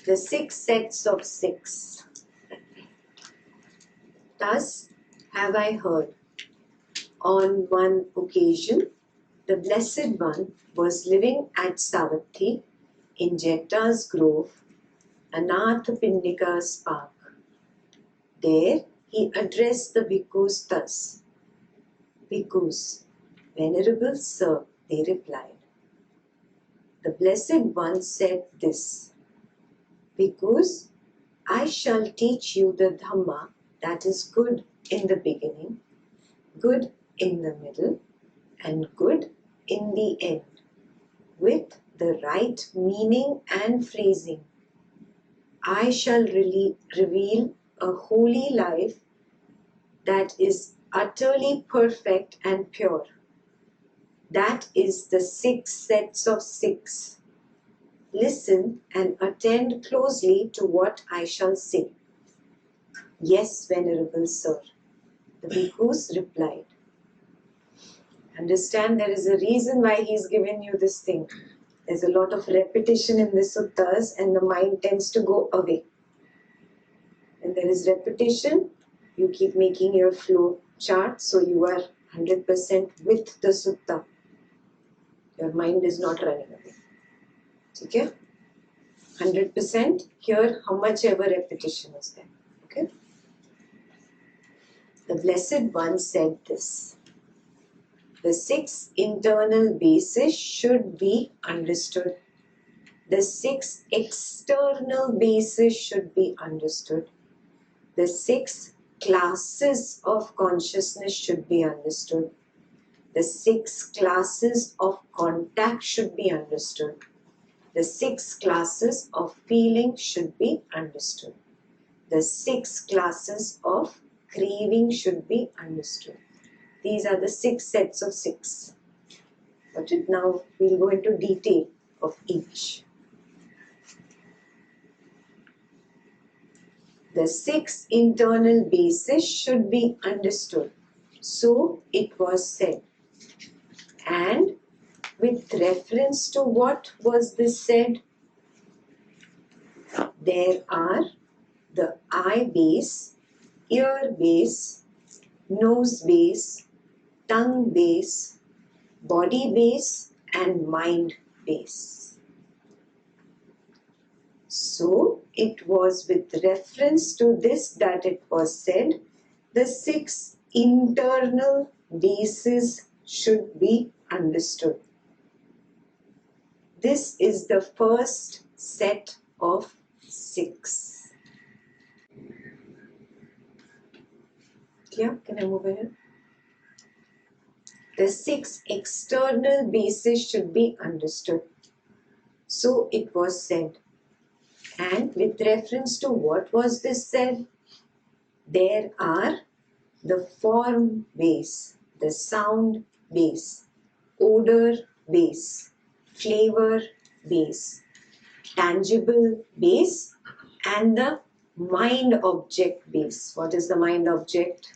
the 6 sets of 6. Thus have I heard, on one occasion, the Blessed One was living at Savatthi in Jeta's grove, Anathapindika's park. There he addressed the bhikkhus thus. Bhikkhus, Venerable Sir, they replied. The Blessed One said this, Bhikkhus, I shall teach you the Dhamma that is good in the beginning, good in the middle, and good in the end, with the right meaning and phrasing. I shall reveal a holy life that is utterly perfect and pure. That is the 6 sets of 6. Listen and attend closely to what I shall say. Yes, Venerable Sir, the bhikkhus replied. Understand, there is a reason why he is given you this thing. There's a lot of repetition in the suttas and the mind tends to go away. When there is repetition, you keep making your flow chart so you are 100% with the sutta. Your mind is not running away. Okay? 100% here, how much ever repetition is there. Okay? The Blessed One said this. The 6 internal bases should be understood. The 6 external bases should be understood. The 6 classes of consciousness should be understood. The 6 classes of contact should be understood. The 6 classes of feeling should be understood. The 6 classes of craving should be understood. These are the 6 sets of 6. Got it? Now we'll go into detail of each. The 6 internal bases should be understood. So it was said. And with reference to what was this said? There are the eye base, ear base, nose base, tongue base, body base, and mind base. So it was with reference to this that it was said, the 6 internal bases should be understood. This is the first set of 6. Yeah, can I move ahead? The 6 external bases should be understood. So it was said. And with reference to what was this said? There are the form base, the sound base, odor base, flavor base, tangible base, and the mind object base. What is the mind object?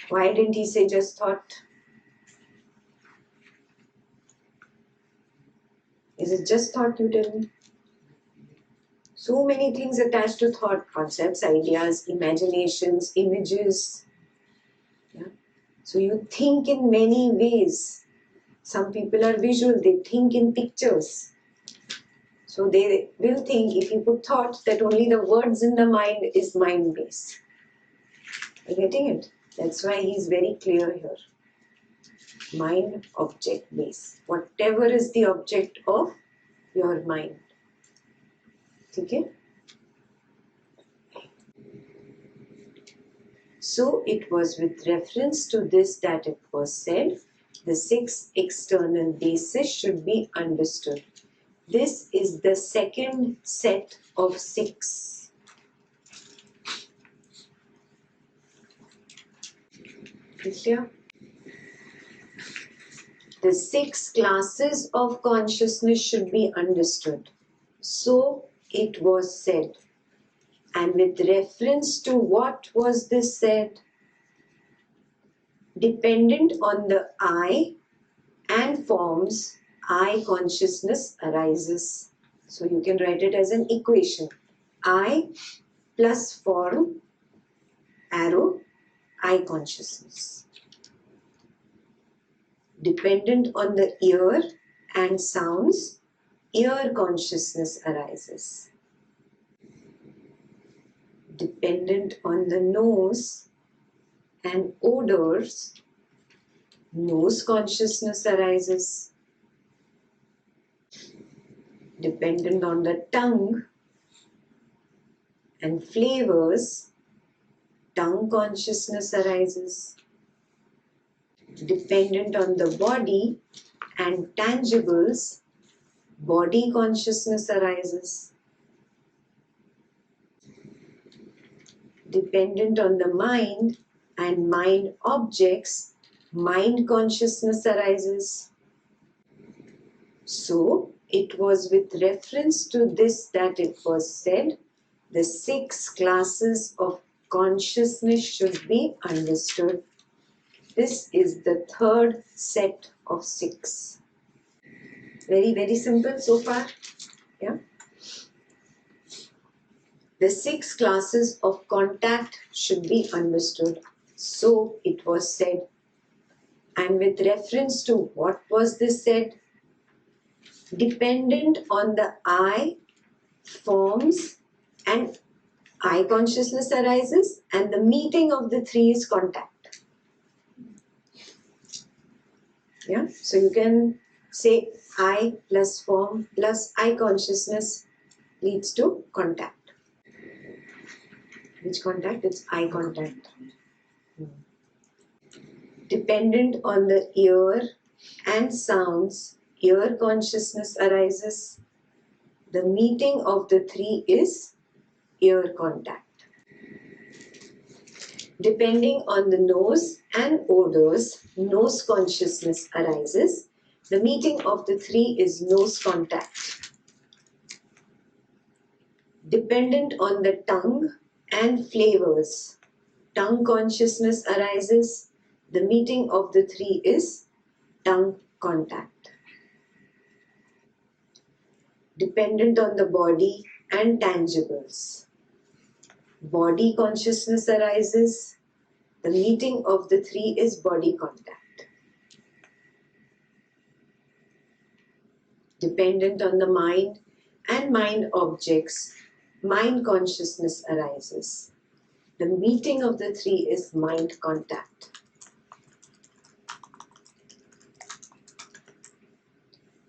Why didn't he say just thought? Is it just thought, you tell me? So many things attached to thought, concepts, ideas, imaginations, images. Yeah? So you think in many ways. Some people are visual, they think in pictures. So they will think, if you put thought, that only the words in the mind is mind base. Are you getting it? That's why he is very clear here. Mind object base. Whatever is the object of your mind. Okay? So it was with reference to this that it was said, the 6 external bases should be understood. This is the second set of 6. Clear? The 6 classes of consciousness should be understood. So it was said. And with reference to what was this said? Dependent on the I and forms, I consciousness arises. So you can write it as an equation. I plus form, arrow, eye consciousness. Dependent on the ear and sounds, ear consciousness arises. Dependent on the nose and odors, nose consciousness arises. Dependent on the tongue and flavors, tongue consciousness arises. Dependent on the body and tangibles, body consciousness arises. Dependent on the mind and mind objects, mind consciousness arises. So, it was with reference to this that it was said, the 6 classes of consciousness should be understood. This is the 3rd set of 6. Very, very simple so far. Yeah. The 6 classes of contact should be understood. So it was said. And with reference to what was this said? Dependent on the eye, forms, and eye consciousness arises, and the meeting of the 3 is contact. Yeah, so you can say eye plus form plus eye consciousness leads to contact. Which contact? It's eye contact. Dependent on the ear and sounds, ear consciousness arises. The meeting of the 3 is ear contact. Depending on the nose and odors, nose consciousness arises. The meeting of the 3 is nose contact. Dependent on the tongue and flavors, tongue consciousness arises. The meeting of the 3 is tongue contact. Dependent on the body and tangibles, body consciousness arises. The meeting of the 3 is body contact. Dependent on the mind and mind objects, mind consciousness arises. The meeting of the 3 is mind contact.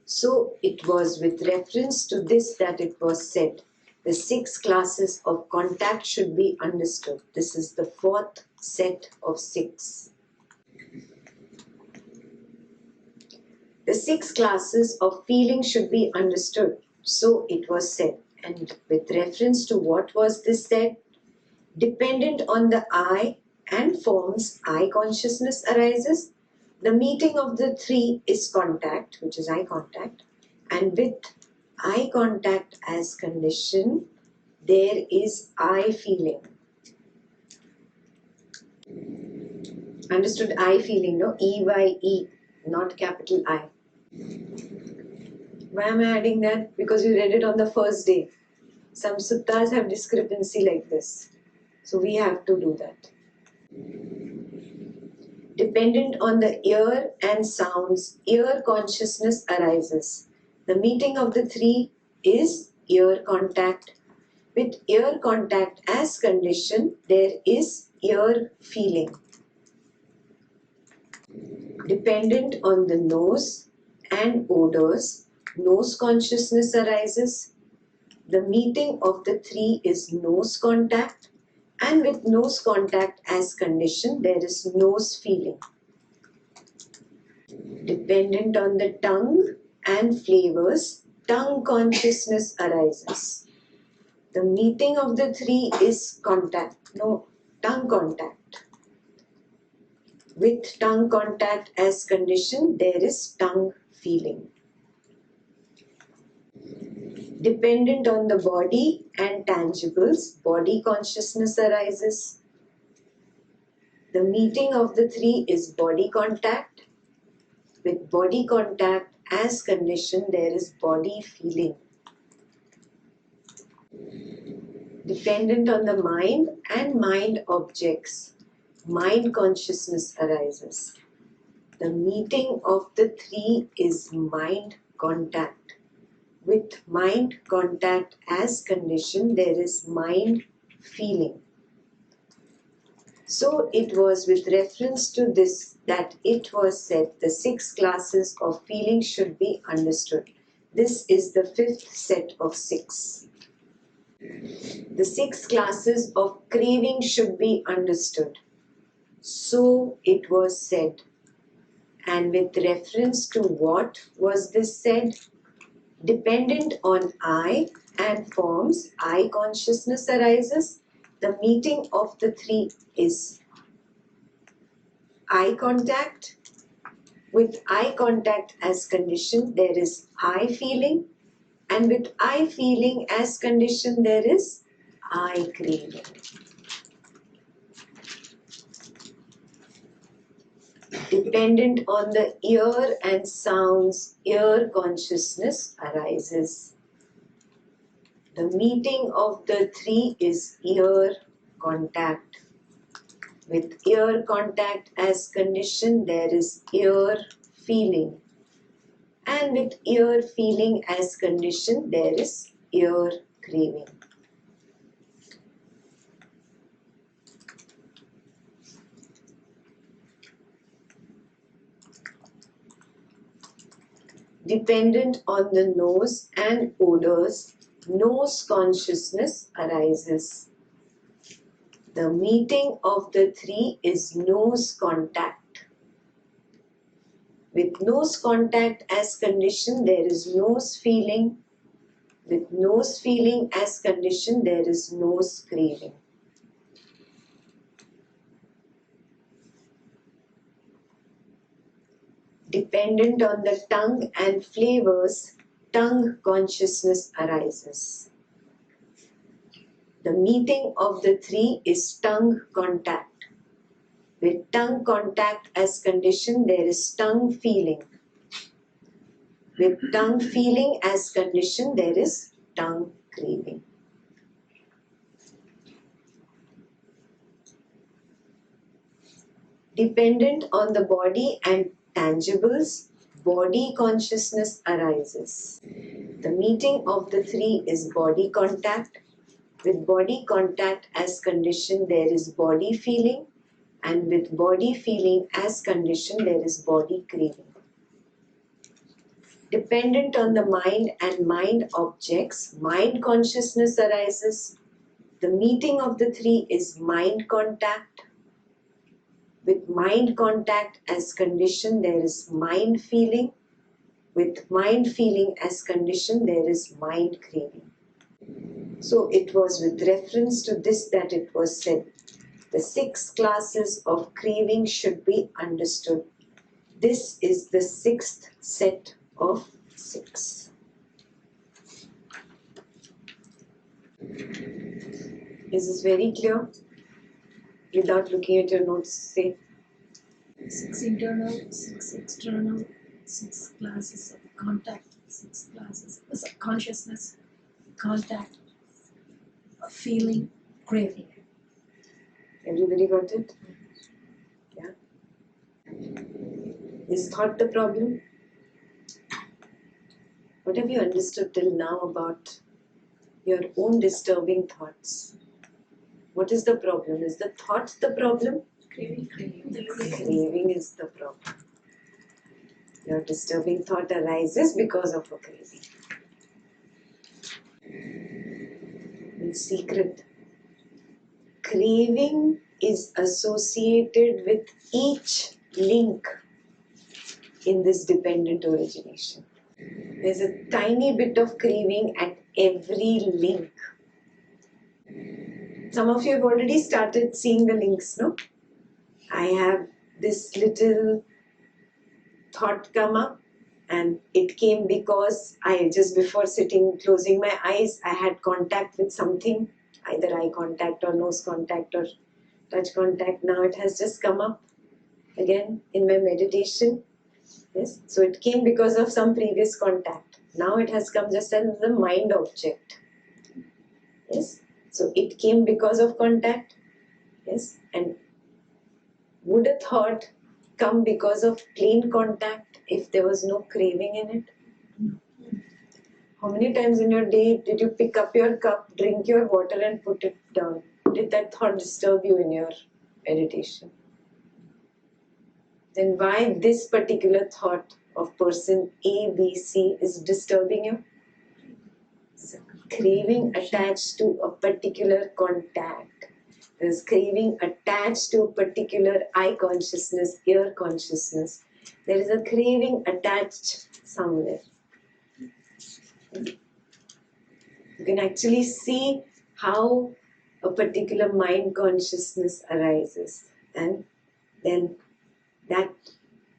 So it was with reference to this that it was said, the 6 classes of contact should be understood. This is the 4th set of 6. The 6 classes of feeling should be understood. So it was said. And with reference to what was this said? Dependent on the eye and forms, eye consciousness arises. The meeting of the 3 is contact, which is eye contact. And with eye contact as condition, there is eye feeling. Understood eye feeling, no? E-Y-E, not capital I. Why am I adding that? Because you read it on the first day. Some suttas have discrepancy like this. So we have to do that. Dependent on the ear and sounds, ear consciousness arises. The meeting of the 3 is ear contact. With ear contact as condition, there is ear feeling. Dependent on the nose and odors, nose consciousness arises. The meeting of the 3 is nose contact. And with nose contact as condition, there is nose feeling. Dependent on the tongue and flavors, tongue consciousness arises. The meeting of the 3 is contact, no, tongue contact. With tongue contact as condition, there is tongue feeling. Dependent on the body and tangibles, body consciousness arises. The meeting of the 3 is body contact. With body contact as condition, there is body feeling. Dependent on the mind and mind objects, mind consciousness arises. The meeting of the three is mind contact. With mind contact as condition, there is mind feeling. So it was with reference to this that it was said the 6 classes of feeling should be understood. This is the 5th set of 6. The 6 classes of craving should be understood. So it was said. And with reference to what was this said? Dependent on I and forms, I consciousness arises. The meeting of the three is eye contact. With eye contact as condition, there is I feeling. And with I feeling as condition, there is I craving. Dependent on the ear and sounds, ear consciousness arises. The meeting of the three is ear contact. With ear contact as condition, there is ear feeling. And with ear feeling as condition, there is ear craving. Dependent on the nose and odors, nose consciousness arises. The meeting of the three is nose contact. With nose contact as condition, there is nose feeling. With nose feeling as condition, there is nose craving. Dependent on the tongue and flavors, tongue consciousness arises. The meeting of the three is tongue contact. With tongue contact as condition, there is tongue feeling. With tongue feeling as condition, there is tongue craving. Dependent on the body and tangibles, body consciousness arises. The meeting of the three is body contact. With body contact as condition, there is body feeling. And with body feeling as condition, there is body craving. Dependent on the mind and mind objects, mind consciousness arises. The meeting of the three is mind contact. With mind contact as condition, there is mind feeling. With mind feeling as condition, there is mind craving. So it was with reference to this that it was said, the 6 classes of craving should be understood. This is the 6th set of 6. Is this very clear? Without looking at your notes, say. 6 internal, 6 external, 6 classes of contact, 6 classes of consciousness, contact, feeling, craving. Everybody got it? Yeah. Is thought the problem? What have you understood till now about your own disturbing thoughts? What is the problem? Is the thought the problem? Craving. Craving is the problem. Your disturbing thought arises because of a craving. In secret, craving is associated with each link in this dependent origination. There's a tiny bit of craving at every link. Some of you have already started seeing the links, no? I have this little thought come up, and it came because I just before sitting, closing my eyes, I had contact with something, either eye contact or nose contact or touch contact. Now it has just come up again in my meditation. Yes, so it came because of some previous contact. Now it has come just as a mind object. Yes, So it came because of contact. Yes. And would a thought come because of plain contact if there was no craving in it? How many times in your day did you pick up your cup, drink your water and put it down? Did that thought disturb you in your meditation? Then why this particular thought of person A, B, C is disturbing you? So craving attached to a particular contact. There's craving attached to a particular eye consciousness, ear consciousness. There is a craving attached somewhere. You can actually see how a particular mind consciousness arises. And then that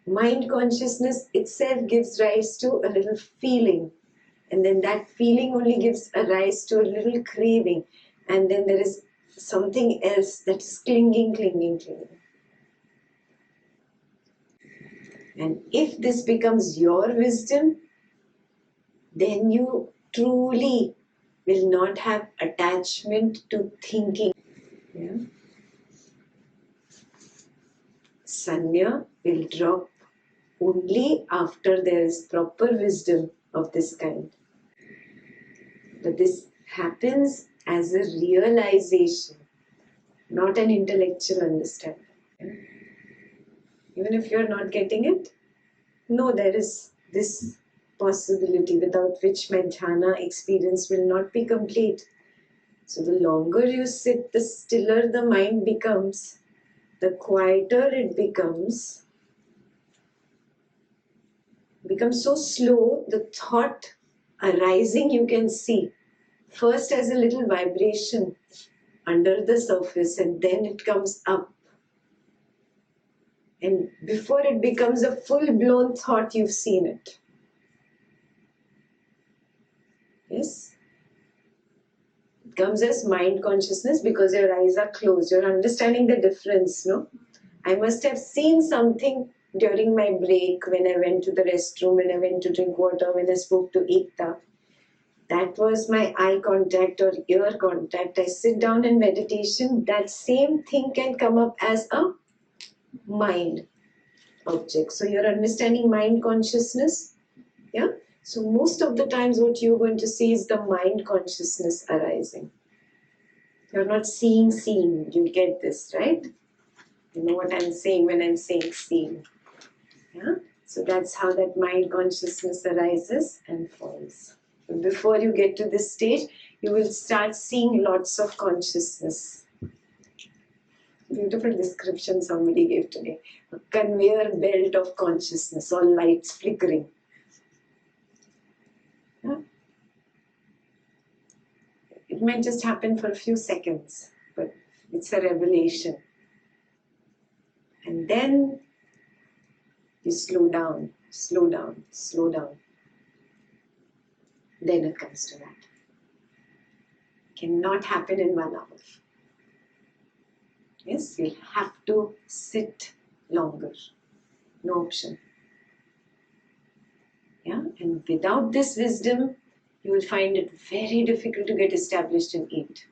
mind consciousness itself gives rise to a little feeling. And then that feeling only gives a rise to a little craving. And then there is something else that is clinging. And if this becomes your wisdom, then you truly will not have attachment to thinking. Yeah? Sanya will drop only after there is proper wisdom of this kind. But this happens as a realization, not an intellectual understanding. Even if you're not getting it, no, there is this possibility without which my jhana experience will not be complete. So the longer you sit, the stiller the mind becomes, the quieter it becomes so slow, the thought arising you can see. First as a little vibration under the surface and then it comes up. And before it becomes a full-blown thought, you've seen it. Yes? It comes as mind consciousness because your eyes are closed. You're understanding the difference, no? I must have seen something during my break when I went to the restroom, when I went to drink water, when I spoke to Ekta. That was my eye contact or ear contact. I sit down in meditation, that same thing can come up as a mind object. So you're understanding mind consciousness. Yeah? So most of the times what you're going to see is the mind consciousness arising. You're not seeing. You get this, right? You know what I'm saying when I'm saying seeing. Yeah? So that's how that mind consciousness arises and falls. But before you get to this stage, you will start seeing lots of consciousness. Beautiful description somebody gave today. A conveyor belt of consciousness, all lights flickering. Yeah? It might just happen for a few seconds, but it's a revelation. And then you slow down. Then it comes to that. Cannot happen in 1 hour. Yes, you'll have to sit longer. No option. Yeah, and without this wisdom, you will find it very difficult to get established in it.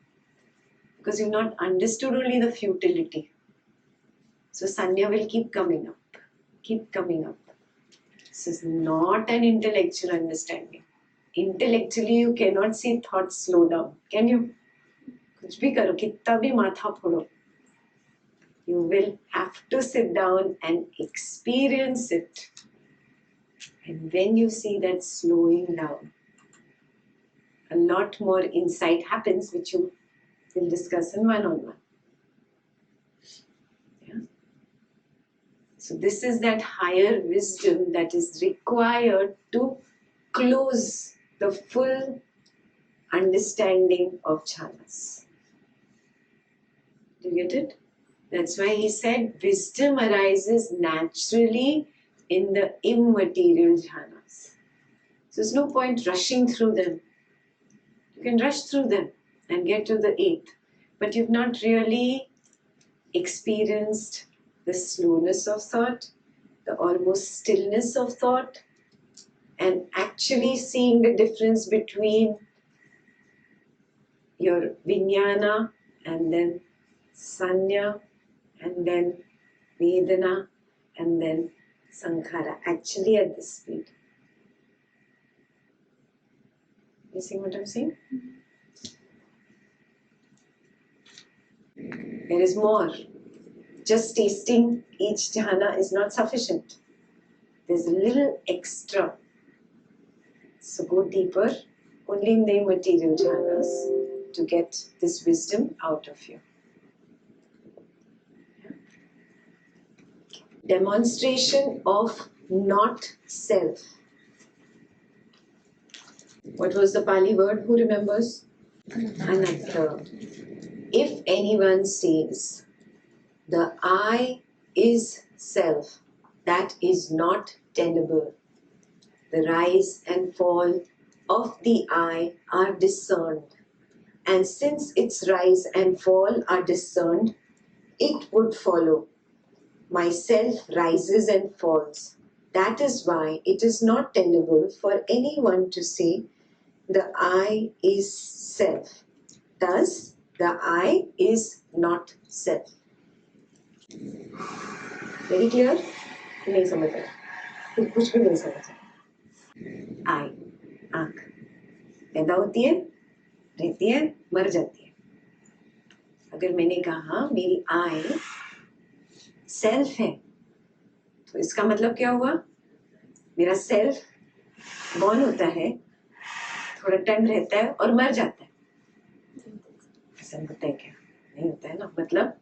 Because you've not understood only the futility. So sanya will keep coming up. This is not an intellectual understanding. Intellectually, you cannot see thoughts slow down. Can you? कुछ भी करो, कितना भी माथा फोड़ो. You will have to sit down and experience it. And when you see that slowing down, a lot more insight happens, which you will discuss in one-on-one. Yeah? So this is that higher wisdom that is required to close the full understanding of jhanas. Do you get it? That's why he said wisdom arises naturally in the immaterial jhanas. So there's no point rushing through them. You can rush through them and get to the 8th, but you've not really experienced the slowness of thought, the almost stillness of thought, and actually seeing the difference between your Vijnana, and then Sanya, and then Vedana, and then Sankhara, actually at this speed. You see what I'm saying? There is more. Just tasting each jhana is not sufficient. There's a little extra. So go deeper, only in the material jhanas, to get this wisdom out of you. Demonstration of not self. What was the Pali word? Who remembers? Anatta. If anyone says the I is self, that is not tenable. The rise and fall of the I are discerned, and since its rise and fall are discerned, it would follow myself rises and falls. That is why it is not tenable for anyone to say the I is self. Thus, the I is not self. Very clear? नहीं समझ रहा, कुछ भी नहीं समझ रहा. I, आँख पैदा होती है, रहती है, मर जाती है. अगर मैंने कहा मेरी I सेल्फ है, तो इसका मतलब क्या हुआ? मेरा सेल्फ बॉर्न होता है, थोड़ा टाइम रहता है और मर जाता है. ऐसा होता है क्या? नहीं होता है ना. मतलब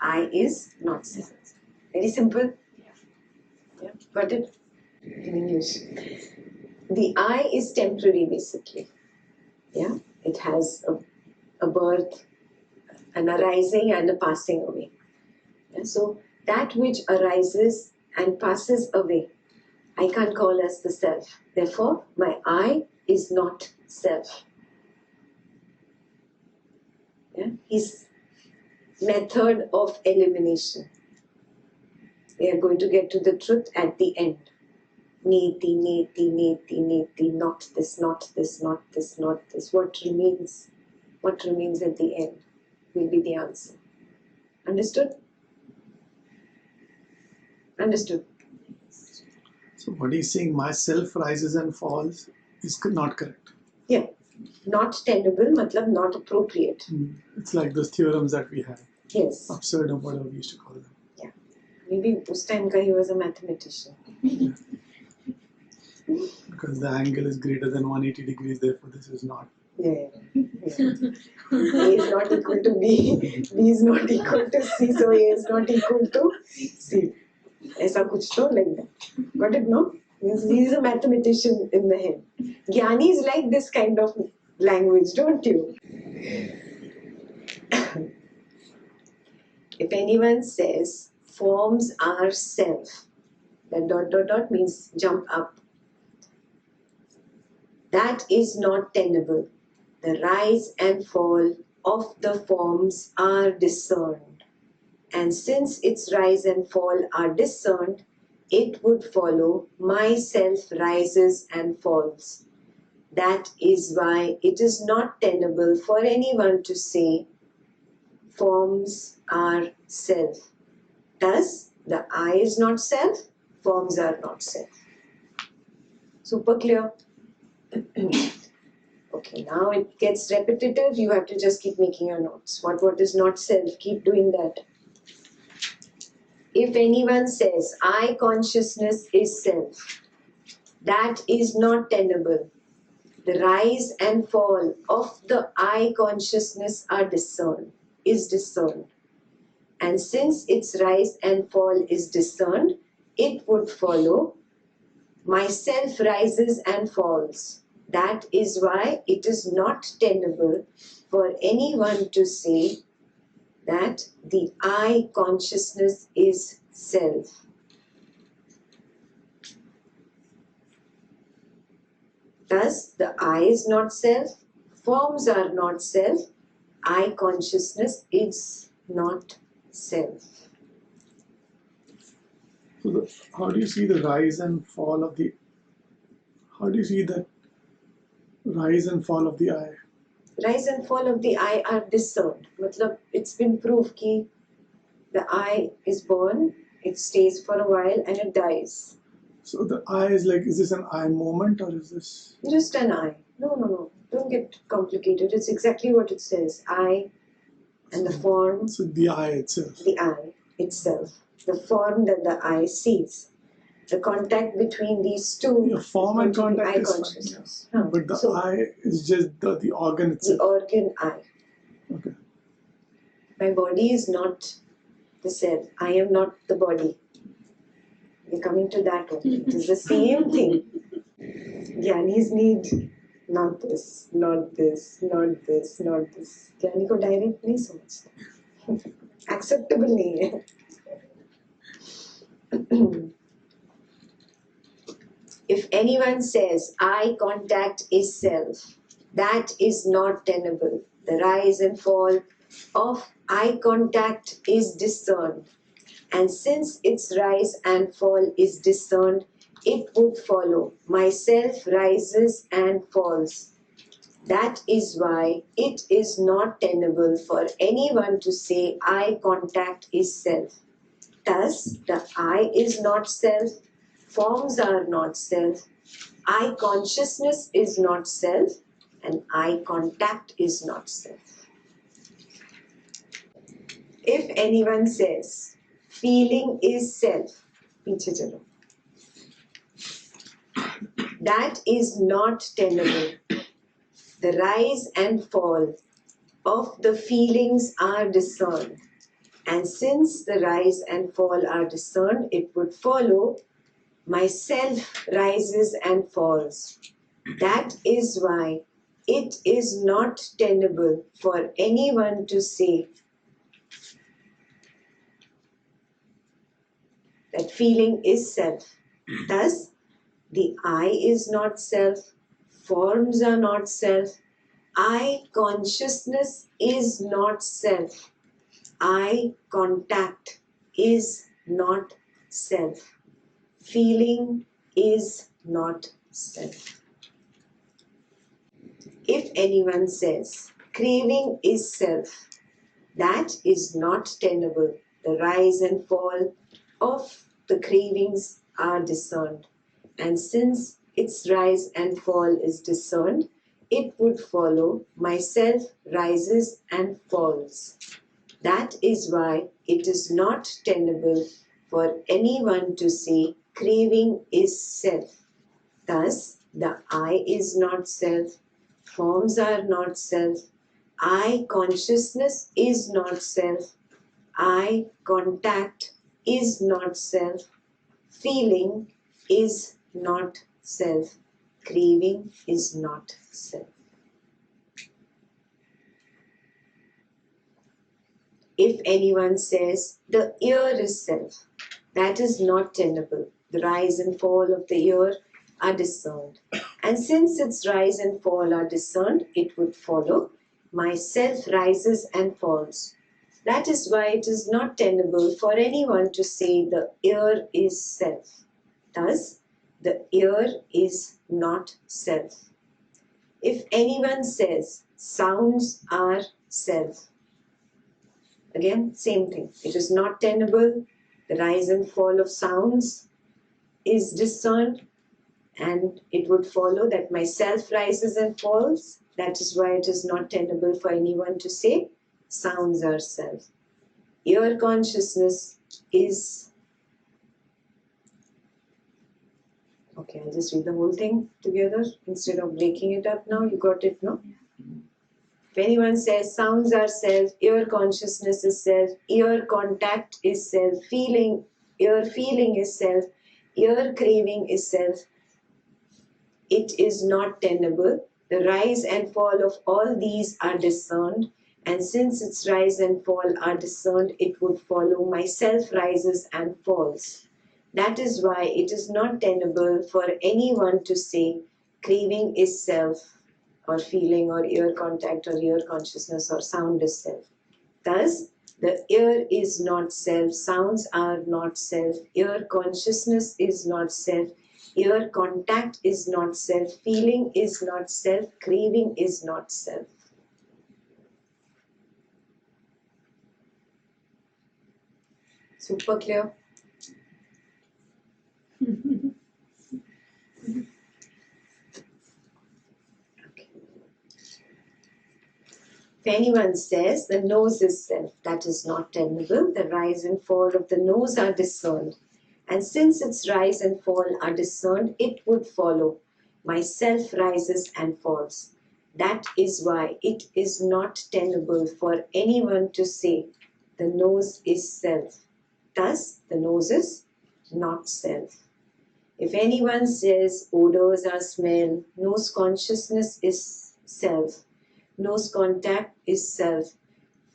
I is not self. Very simple. Yeah, got it? In English. The I is temporary basically. Yeah, it has a birth, an arising and a passing away. Yeah, so that which arises and passes away, I can't call as the self. Therefore, my I is not self. Yeah? His method of elimination. We are going to get to the truth at the end. Neti, neti, neti, neti, not this, not this, not this, not this. What remains at the end will be the answer. Understood? Understood. So what he's saying, myself rises and falls, is not correct. Yeah. Not tenable, matlab not appropriate. It's like those theorems that we have. Yes. Absurd or whatever we used to call them. Yeah. Maybe this time he was a mathematician. Yeah. Because the angle is greater than 180 degrees, therefore this is not. Yeah. A is not equal to B, B is not equal to C, so A is not equal to C. ऐसा कुछ तो like that. Got it, no? He is a mathematician in the head. Jnanis like this kind of language, don't you? If anyone says forms are self, that dot dot dot means jump up. That is not tenable. The rise and fall of the forms are discerned, and since its rise and fall are discerned, it would follow myself rises and falls. That is why it is not tenable for anyone to say forms are self. Thus, the I is not self, forms are not self. Super clear? Okay, now it gets repetitive. You have to just keep making your notes. What is not self? Keep doing that. If anyone says, I consciousness is self, that is not tenable. The rise and fall of the I consciousness are discerned. And since its rise and fall is discerned, it would follow myself rises and falls. That is why it is not tenable for anyone to say that the I consciousness is self. Thus, the I is not self, forms are not self, I consciousness is not self. So how do you see the rise and fall of the, how do you see that rise and fall of the I? rise and fall of the I are discerned. Matlab, it's been proved कि the I is born, it stays for a while and it dies. So the I is like, is this an I moment or is this? Just an I. No. Don't get complicated. It's exactly what it says. I and the form, So the I itself. the I itself. The form that the I sees. The contact between these two. Yeah, form and going to be contact I is fine. consciousness. Yeah. But the So, I is just the organ the itself. organ I. Okay. My body is not the self. I am not the body. We're coming to that one. It is the same thing. Jnanis need not this, not this, not this, not this. ज्ञानी को direct नहीं समझता. Acceptable नहीं है. If anyone says eye contact is self, that is not tenable. The rise and fall of eye contact is discerned, and since its rise and fall is discerned, it would follow myself rises and falls. That is why it is not tenable for anyone to say eye contact is self. Thus, the I is not self, forms are not self, I consciousness is not self, and eye contact is not self. If anyone says feeling is self, पीछे चलो. That is not tenable. The rise and fall of the feelings are discerned. And since the rise and fall are discerned, it would follow myself rises and falls. That is why it is not tenable for anyone to say that feeling is self. Thus, the I is not self, forms are not self, I consciousness is not self, I contact is not self, feeling is not self. If anyone says craving is self, that is not tenable. The rise and fall of the cravings are discerned, and since its rise and fall is discerned, it would follow myself rises and falls. That is why it is not tenable for anyone to say craving is self. Thus, the I is not self, forms are not self, I consciousness is not self, I contact is not self, feeling is not self, craving is not self. If anyone says the ear is self, that is not tenable. The rise and fall of the ear are discerned. And since its rise and fall are discerned, it would follow myself rises and falls. That is why it is not tenable for anyone to say the ear is self. Thus, the ear is not self. If anyone says sounds are self, again, same thing. It is not tenable. The rise and fall of sounds is discerned, and it would follow that myself rises and falls. That is why it is not tenable for anyone to say sounds are self. Ear consciousness is. Okay, I'll just read the whole thing together instead of breaking it up now. You got it, no? If anyone says sounds are self, ear consciousness is self, ear contact is self, ear feeling is self, ear craving is self, it is not tenable. The rise and fall of all these are discerned, and since its rise and fall are discerned, it would follow myself rises and falls. That is why it is not tenable for anyone to say craving is self, or feeling, or ear contact, or ear consciousness, or sound is self. Thus, the ear is not self, sounds are not self, ear consciousness is not self, ear contact is not self, feeling is not self, craving is not self. Super clear? If anyone says the nose is self, that is not tenable. The rise and fall of the nose are discerned. And since its rise and fall are discerned, it would follow. My self rises and falls. That is why it is not tenable for anyone to say the nose is self. Thus, the nose is not self. If anyone says odors are smell, nose consciousness is self. Nose contact is self.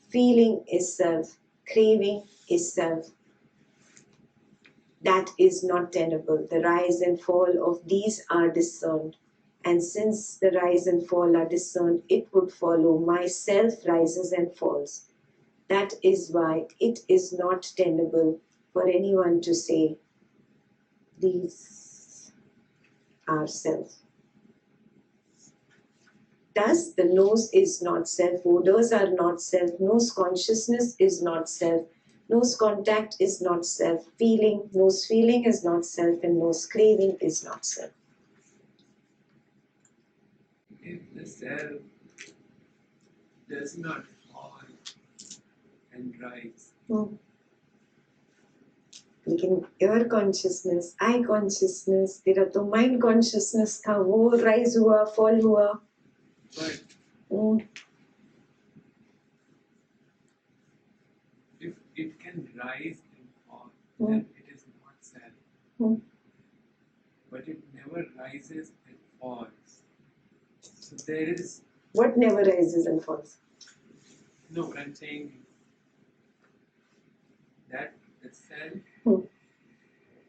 Feeling is self. Craving is self. That is not tenable. The rise and fall of these are discerned. And since the rise and fall are discerned, it would follow my self rises and falls. That is why it is not tenable for anyone to say these are self. Thus, the nose is not self, odors are not self, nose consciousness is not self, nose contact is not self, nose feeling is not self, and nose craving is not self. If the self does not fall and rise, लेकिन air consciousness, आई consciousness, तेरा तो mind consciousness था, वो rise हुआ, fall हुआ. but if it can rise and fall, then it is not self. But it never rises and falls. So there is What never rises and falls? no, what I'm saying is that the self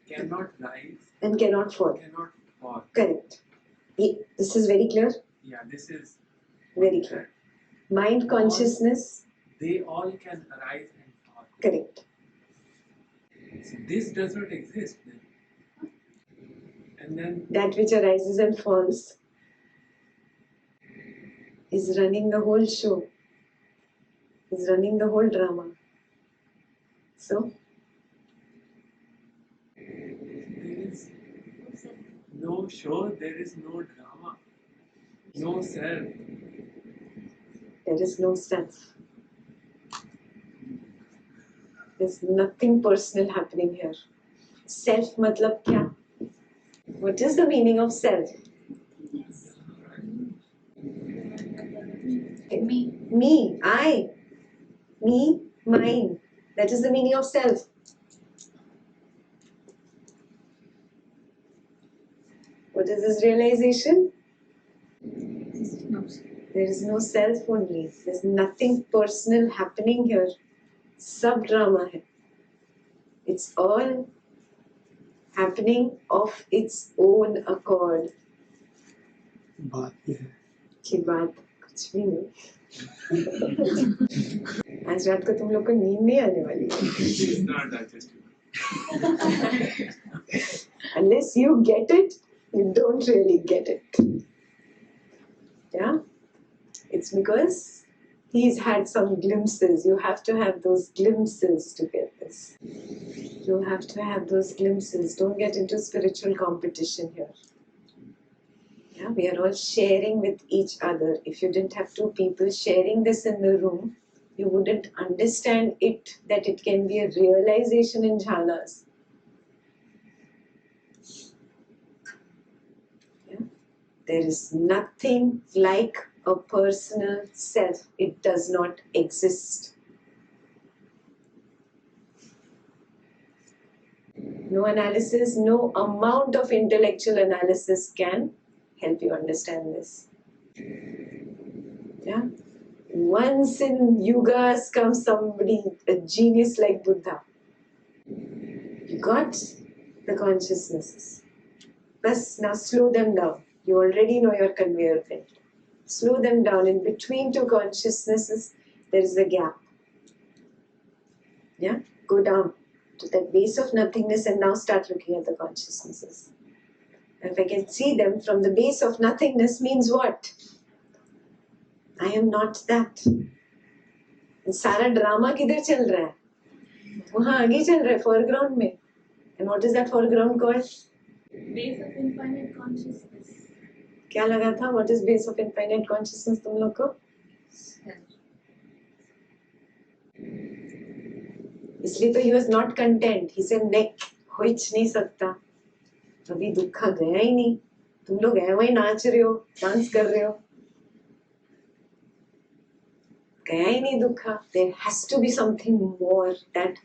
cannot rise And cannot fall. cannot fall. Correct. This is very clear? Yeah, this is Very clear. Mind consciousness, they all can arise and fall. correct. So this does not exist then. And then That which arises and falls is running the whole show, is running the whole drama. So, there is no show, there is no drama, no self. there is no self. There's nothing personal happening here. Self matlab kya? What is the meaning of self? Me, I, me, mine. That is the meaning of self. What is this realization? There is no self only. There's nothing personal happening here. Sub drama hai. It's all happening of its own accord. बात ये है की बात कुछ भी नहीं. आज रात को तुम लोग को नींद नहीं आने वाली है. It's not digestible. Unless you get it, you don't really get it. Yeah? It's because he's had some glimpses. You have to have those glimpses to get this. You have to have those glimpses. Don't get into spiritual competition here. Yeah, we are all sharing with each other. If you didn't have two people sharing this in the room, you wouldn't understand it, that it can be a realization in jhanas. Yeah? There is nothing like a personal self. It does not exist. No analysis, no amount of intellectual analysis can help you understand this. Yeah? Once in yugas comes somebody, a genius like Buddha. You got the consciousnesses. Bas, now slow them down. You already know your conveyor belt. Slow them down. In between two consciousnesses, there is a gap. Yeah? Go down to that base of nothingness and now start looking at the consciousnesses. And if I can see them from the base of nothingness means what? I am not that. And सारा drama किधर चल रहा है? वहाँ आगे चल रहा है foreground में. And what is that foreground called? Base of infinite consciousness. क्या लगा था? What is base of infinite consciousness तुम लोग को? इसलिए तो he was not content. He said neck हो ही नहीं सकता. अभी दुखा गया ही नहीं. तुम लोग ऐ वही नाच रहे हो, डांस कर रहे हो. गया ही नहीं दुखा. There has to be something more that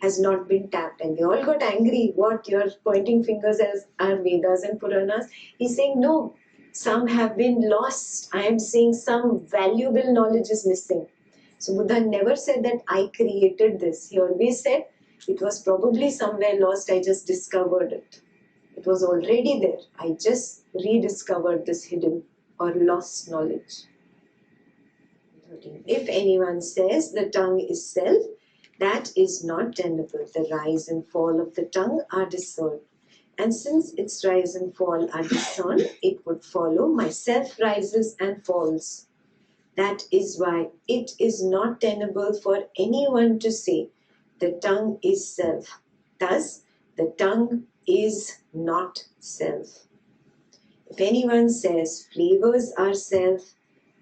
has not been tapped. And they all got angry. What? You're pointing fingers as our Vedas and Puranas. He's saying no. Some have been lost. I am saying some valuable knowledge is missing. So Buddha never said that I created this. He always said it was probably somewhere lost. I just discovered it. It was already there. I just rediscovered this hidden or lost knowledge. If anyone says the tongue is self, that is not tenable. The rise and fall of the tongue are discerned. And since its rise and fall are discerned, it would follow my self rises and falls. That is why it is not tenable for anyone to say the tongue is self. Thus, the tongue is not self. If anyone says flavors are self,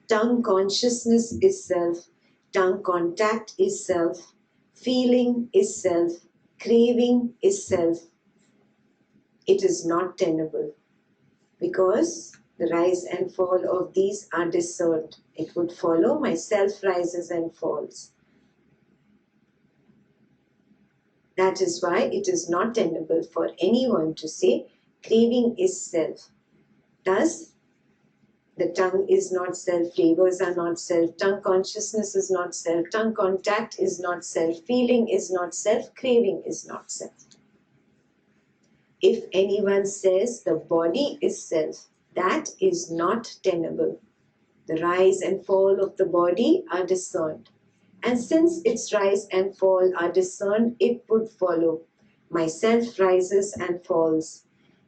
tongue consciousness is self, tongue contact is self, feeling is self, craving is self, it is not tenable, because the rise and fall of these are discerned. It would follow my self rises and falls. That is why it is not tenable for anyone to say craving is self. Thus, the tongue is not self, flavors are not self, tongue consciousness is not self, tongue contact is not self, feeling is not self, craving is not self. If anyone says the body is self, that is not tenable. The rise and fall of the body are discerned. And since its rise and fall are discerned, it would follow my self rises and falls.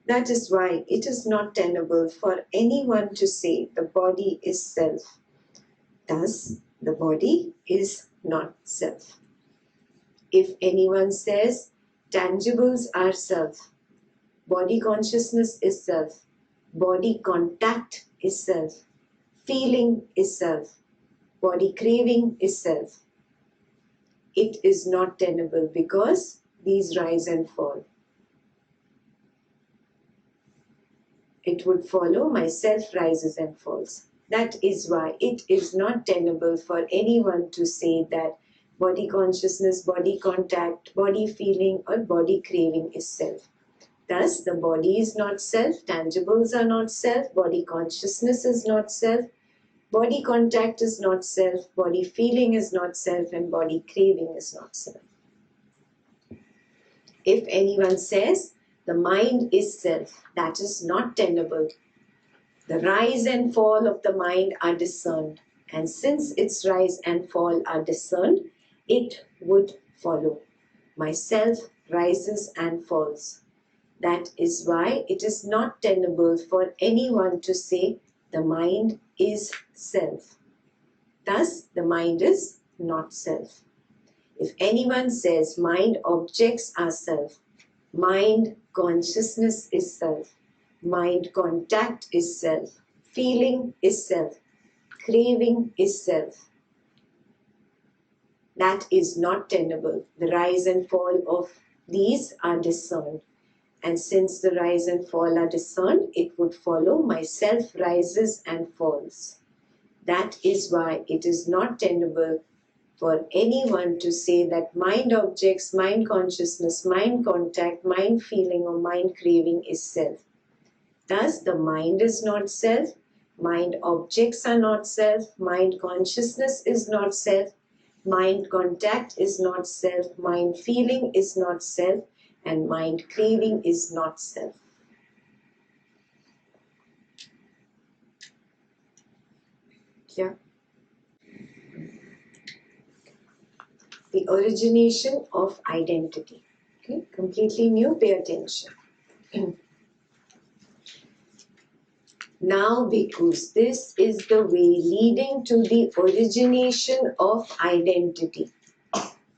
That is why it is not tenable for anyone to say the body is self. Thus, the body is not self. If anyone says tangibles are self, body consciousness is self, body contact is self, feeling is self, body craving is self, it is not tenable because these rise and fall. It would follow my self rises and falls. That is why it is not tenable for anyone to say that body consciousness, body contact, body feeling or body craving is self. Thus, the body is not self, tangibles are not self, body consciousness is not self, body contact is not self, body feeling is not self, and body craving is not self. If anyone says the mind is self, that is not tenable. The rise and fall of the mind are discerned, and since its rise and fall are discerned, it would follow. My self rises and falls. That is why it is not tenable for anyone to say the mind is self. Thus, the mind is not self. If anyone says mind objects are self, mind consciousness is self, mind contact is self, feeling is self, craving is self, that is not tenable. The rise and fall of these are discerned. And since the rise and fall are discerned, it would follow my self rises and falls. That is why it is not tenable for anyone to say that mind objects, mind consciousness, mind contact, mind feeling or mind craving is self. Thus, the mind is not self, mind objects are not self, mind consciousness is not self, mind contact is not self, mind feeling is not self, and mind craving is not self. Yeah. The origination of identity. Okay, completely new, pay attention. Now, because this is the way leading to the origination of identity.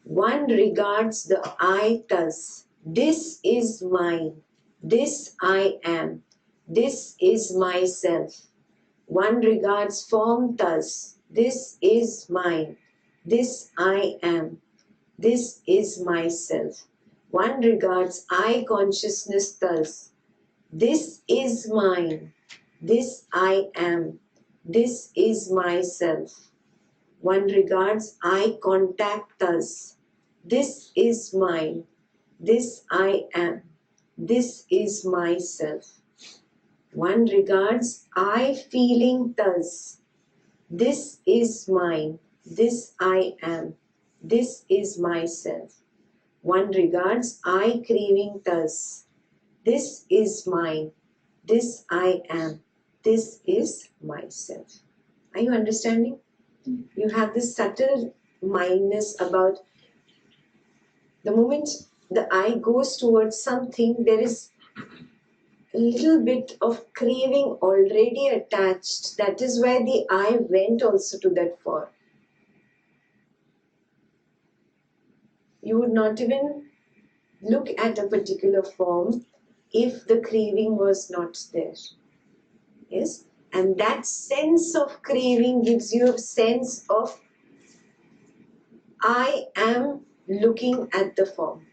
One regards the I thus. This is mine. This I am. This is myself. One regards form thus. This is mine. This I am. This is myself. One regards I consciousness thus. This is mine. This I am. This is myself. One regards I contact thus. This is mine. This I am. This is myself. One regards I feeling thus. This is mine. This I am. This is myself. One regards I craving thus. This is mine. This I am. This is myself. Are you understanding? You have this subtle mindness about the moment the I goes towards something, there is a little bit of craving already attached. That is why the I went also to that form. You would not even look at a particular form if the craving was not there. Yes? And that sense of craving gives you a sense of I am looking at the form.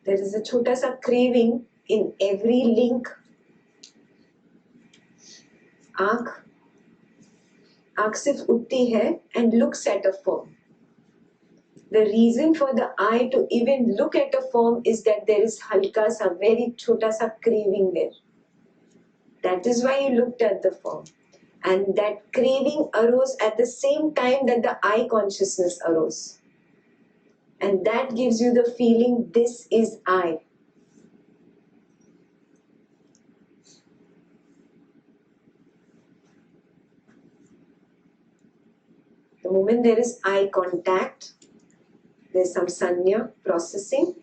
There is a छोटा सा craving in every link. आँख सिर्फ उठती है and looks at a form. The reason for the eye to even look at a form is that there is halka sa, very chota sa craving there. That is why you looked at the form. And that craving arose at the same time that the eye consciousness arose. And that gives you the feeling, this is I. The moment there is eye contact, there's some sanya processing.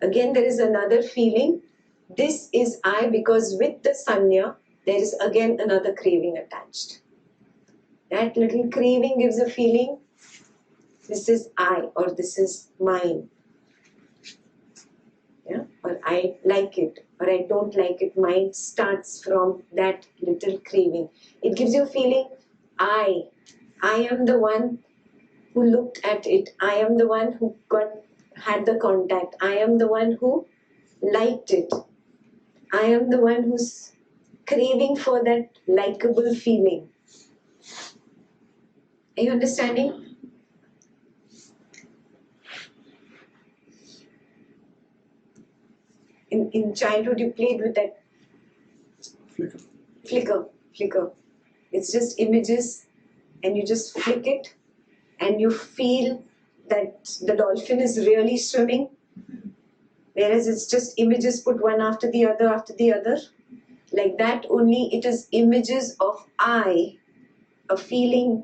Again, there is another feeling. This is I, because with the sanya, there is again another craving attached. That little craving gives a feeling, this is I, or this is mine. Yeah? Or I like it, or I don't like it. Mine starts from that little craving. It gives you a feeling, I am the one who looked at it. I am the one who had the contact. I am the one who liked it. I am the one who's craving for that likable feeling. Are you understanding? In childhood, you played with that flicker. It's just images, and you just flick it, and you feel that the dolphin is really swimming, whereas it's just images put one after the other. Like that, only it is images of I, a feeling,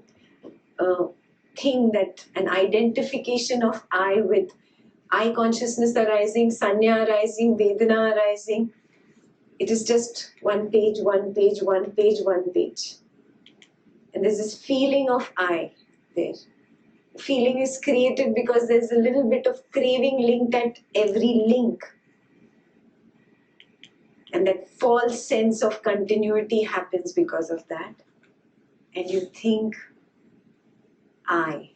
thing, that an identification of I with I consciousness arising, sanya arising, vedana arising. It is just one page. And there's this feeling of I there. Feeling is created because there's a little bit of craving linked at every link. And that false sense of continuity happens because of that. And you think, I.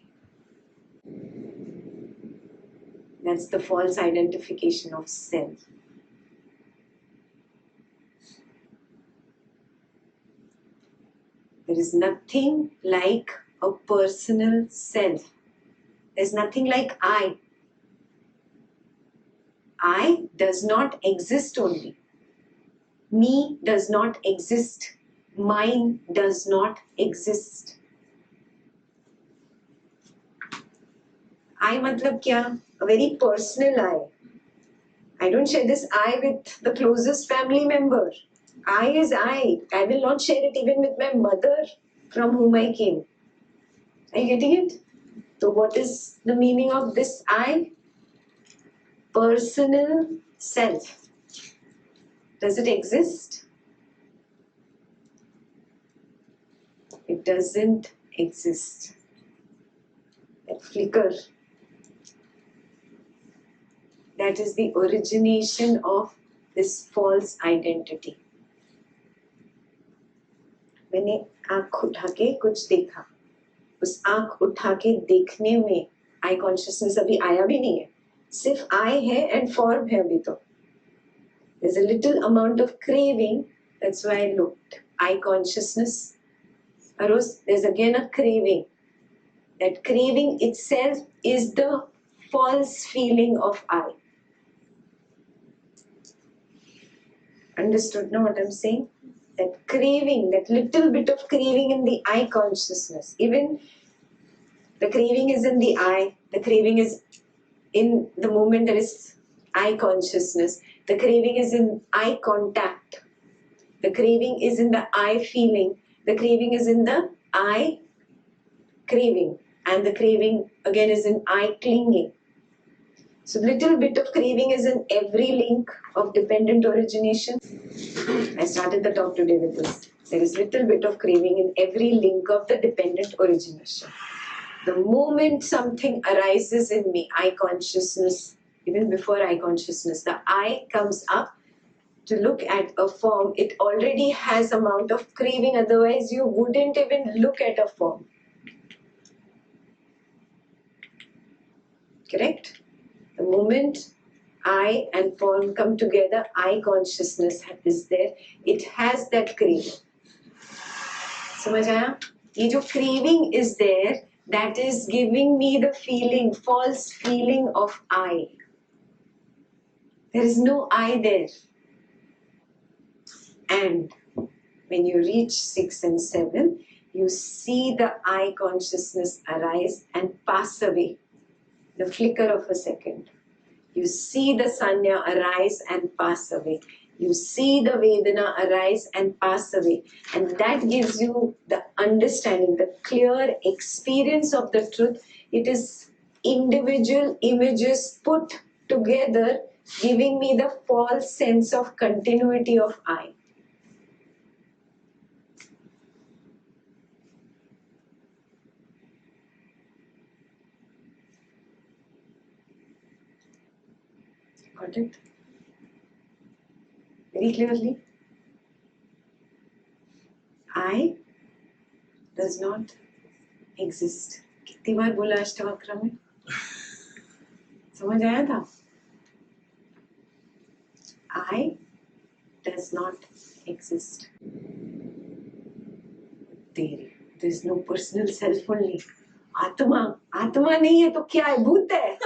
That's the false identification of self. There is nothing like a personal self. There's nothing like I. I does not exist only. Me does not exist. Mine does not exist. I matlab kya? A very personal I. I don't share this I with the closest family member. I is I. I will not share it even with my mother from whom I came. Are you getting it? So what is the meaning of this I? Personal self. Does it exist? It doesn't exist. That flicker, that is the origination of this false identity. मैंने आँख उठा के कुछ देखा, उस आँख उठा के देखने में आई कॉन्शियसनेस अभी आया भी नहीं है, सिर्फ आई है एंड फॉर्म है अभी तो. There's a little amount of craving, that's why I looked. Eye consciousness arose, there's again a craving. That craving itself is the false feeling of I. Understood now what I'm saying? That craving, that little bit of craving in the I consciousness. Even the craving is in the I, the craving is in the moment there is I consciousness. The craving is in eye contact. The craving is in the I feeling. The craving is in the I craving. And the craving again is in I clinging. So little bit of craving is in every link of dependent origination. I started the talk today with this. There is little bit of craving in every link of the dependent origination. The moment something arises in me, I consciousness, even before I consciousness, the I comes up to look at a form, it already has amount of craving, otherwise you wouldn't even look at a form. Correct? The moment I and form come together, I consciousness is there. It has that craving. समझ आया? ये जो craving is there, that is giving me the feeling, false feeling of I. There is no I there. And when you reach 6 and 7, you see the I consciousness arise and pass away. The flicker of a second. You see the sanya arise and pass away. You see the Vedana arise and pass away. And that gives you the understanding, the clear experience of the truth. It is individual images put together, giving me the false sense of continuity of I. Got it? Very clearly. I does not exist. कितनी बार बोला अष्टवक्र में? समझ आया था? I does not exist. There is no personal self only. आत्मा नहीं है तो क्या है? भूत है.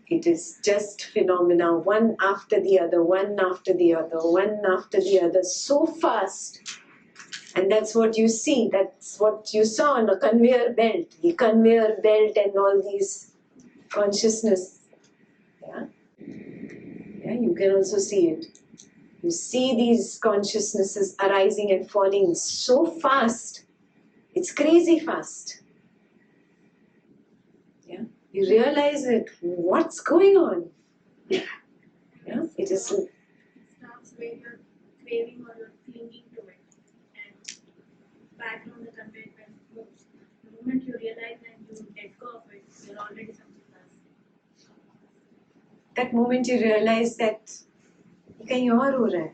It is just phenomena, one after the other, one after the other, one after the other, so fast. And that's what you see, that's what you saw on a conveyor belt. The conveyor belt and all these consciousness. Yeah, you can also see it. You see these consciousnesses arising and falling so fast. It's crazy fast. Yeah. You realize it. What's going on? Yeah, it is. It starts where you're craving or you're clinging to it, and back on the conveyor belt moves. The moment you realize and you let go of it, you're already something else. That moment you realize that ये कहीं और हो रहा है.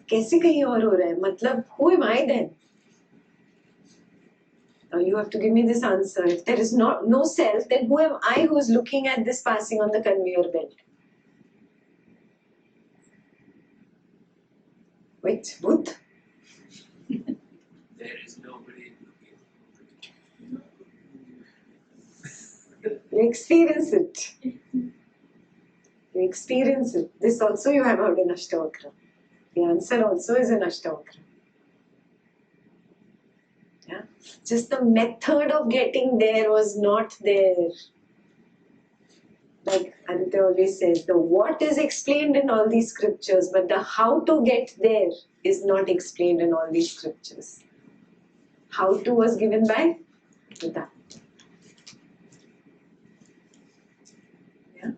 कैसे कहीं और हो रहा है? मतलब who am I then? Now you have to give me this answer. If there is no self, then who am I who is looking at this passing on the conveyor belt? Wait, Buddha? There is nobody looking. You experience it. You experience it. This also you have heard in Ashtavakra. The answer also is in Ashtavakra. Yeah? Just the method of getting there was not there. Like Aditya always says, the what is explained in all these scriptures, but the how to get there is not explained in all these scriptures. How to was given by Buddha. Yeah?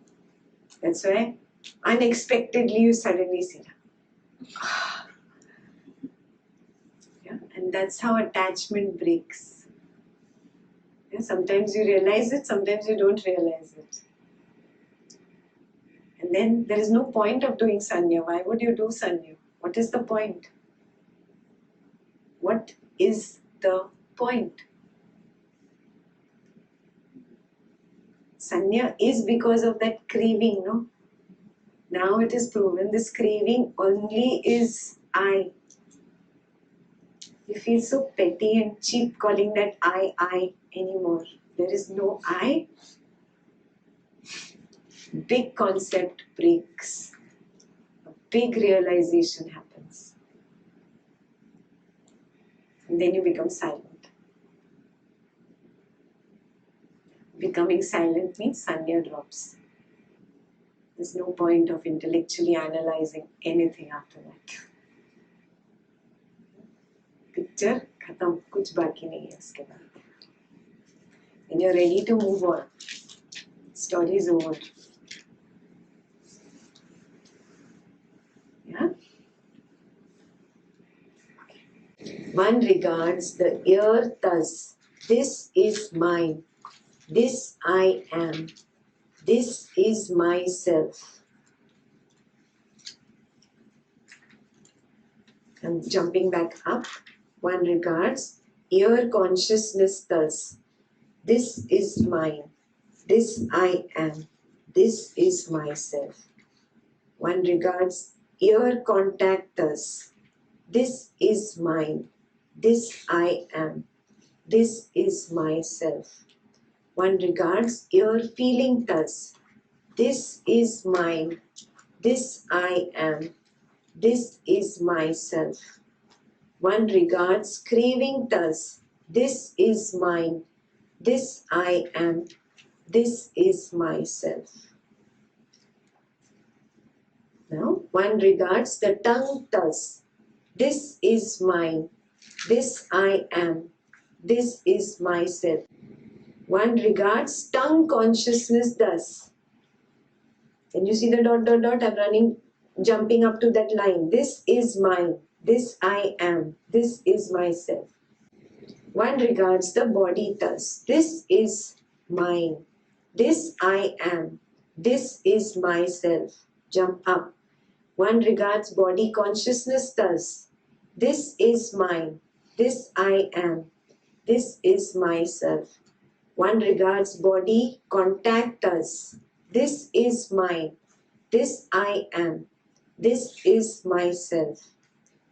That's why unexpectedly you suddenly see that. And that's how attachment breaks. Yeah, sometimes you realize it, sometimes you don't realize it. And then there is no point of doing sanya. Why would you do sanya? What is the point? What is the point? Sanya is because of that craving, no? Now it is proven this craving only is I. You feel so petty and cheap calling that I anymore. There is no I. Big concept breaks. A big realization happens. And then you become silent. Becoming silent means sanya drops. There's no point of intellectually analyzing anything after that. Picture khatam, kuch baki nahi hai uske baad. When you're ready to move on, story is over. Yeah? One regards the ear thus. This is mine. This I am. This is myself. I'm jumping back up. One regards ear consciousness thus. This is mine. This I am. This is myself. One regards ear contact thus. This is mine. This I am. This is myself. One regards ear feeling thus. This is mine. This I am. This is myself. One regards craving thus. This is mine. This I am. This is myself. Now, one regards the tongue thus. This is mine. This I am. This is myself. One regards tongue consciousness thus. Can you see the dot, dot, dot? I'm running, jumping up to that line. This is mine. This I am. This is myself. One regards the body thus. This is mine. This I am. This is myself. Jump up. One regards body consciousness thus. This is mine. This I am. This is myself. One regards body contact thus. This is mine. This I am. This is myself.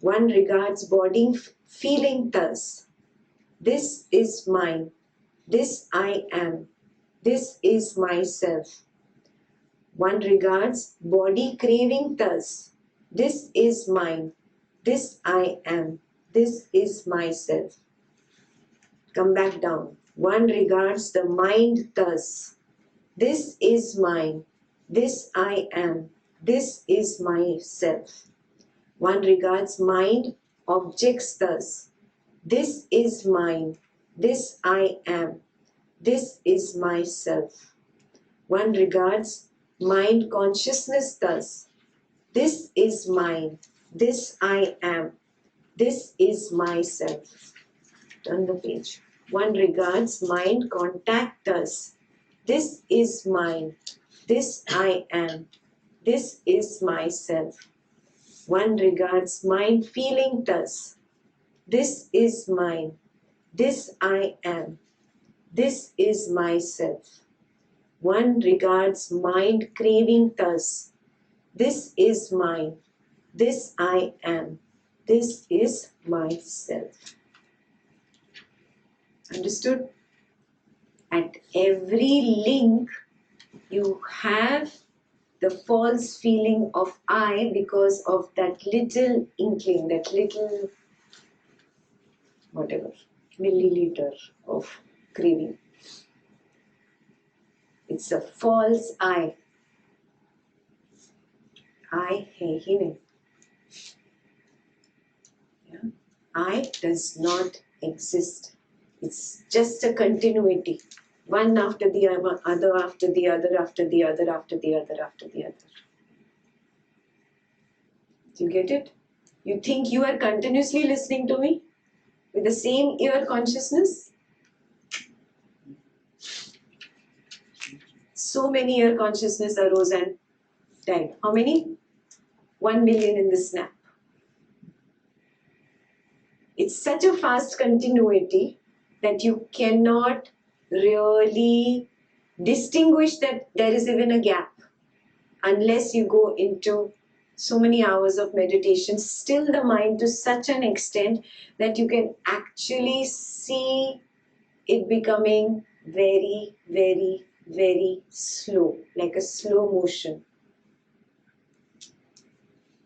One regards body feeling thus. This is mine. This I am. This is myself. One regards body craving thus. This is mine. This I am. This is myself. Come back down. One regards the mind thus. This is mine. This I am. This is myself. One regards mind objects thus. This is mine. This I am. This is myself. One regards mind consciousness thus. This is mine. This I am. This is myself. Turn the page. One regards mind contact thus. This is mine. This I am. This is myself. One regards mind feeling thus. This is mine. This I am. This is myself. One regards mind craving thus. This is mine. This I am. This is myself. Understood? At every link, you have the false feeling of I because of that little inkling, that little whatever, milliliter of craving. It's a false I. I है ही नहीं. Yeah? I does not exist. It's just a continuity. One after the other, after the other, after the other, after the other, after the other. Do you get it? You think you are continuously listening to me? with the same ear consciousness? So many ear consciousness arose and died. How many? 1 million in the snap. It's such a fast continuity that you cannot really distinguish that there is even a gap unless you go into so many hours of meditation, still the mind to such an extent that you can actually see it becoming very, very, very slow, like a slow motion.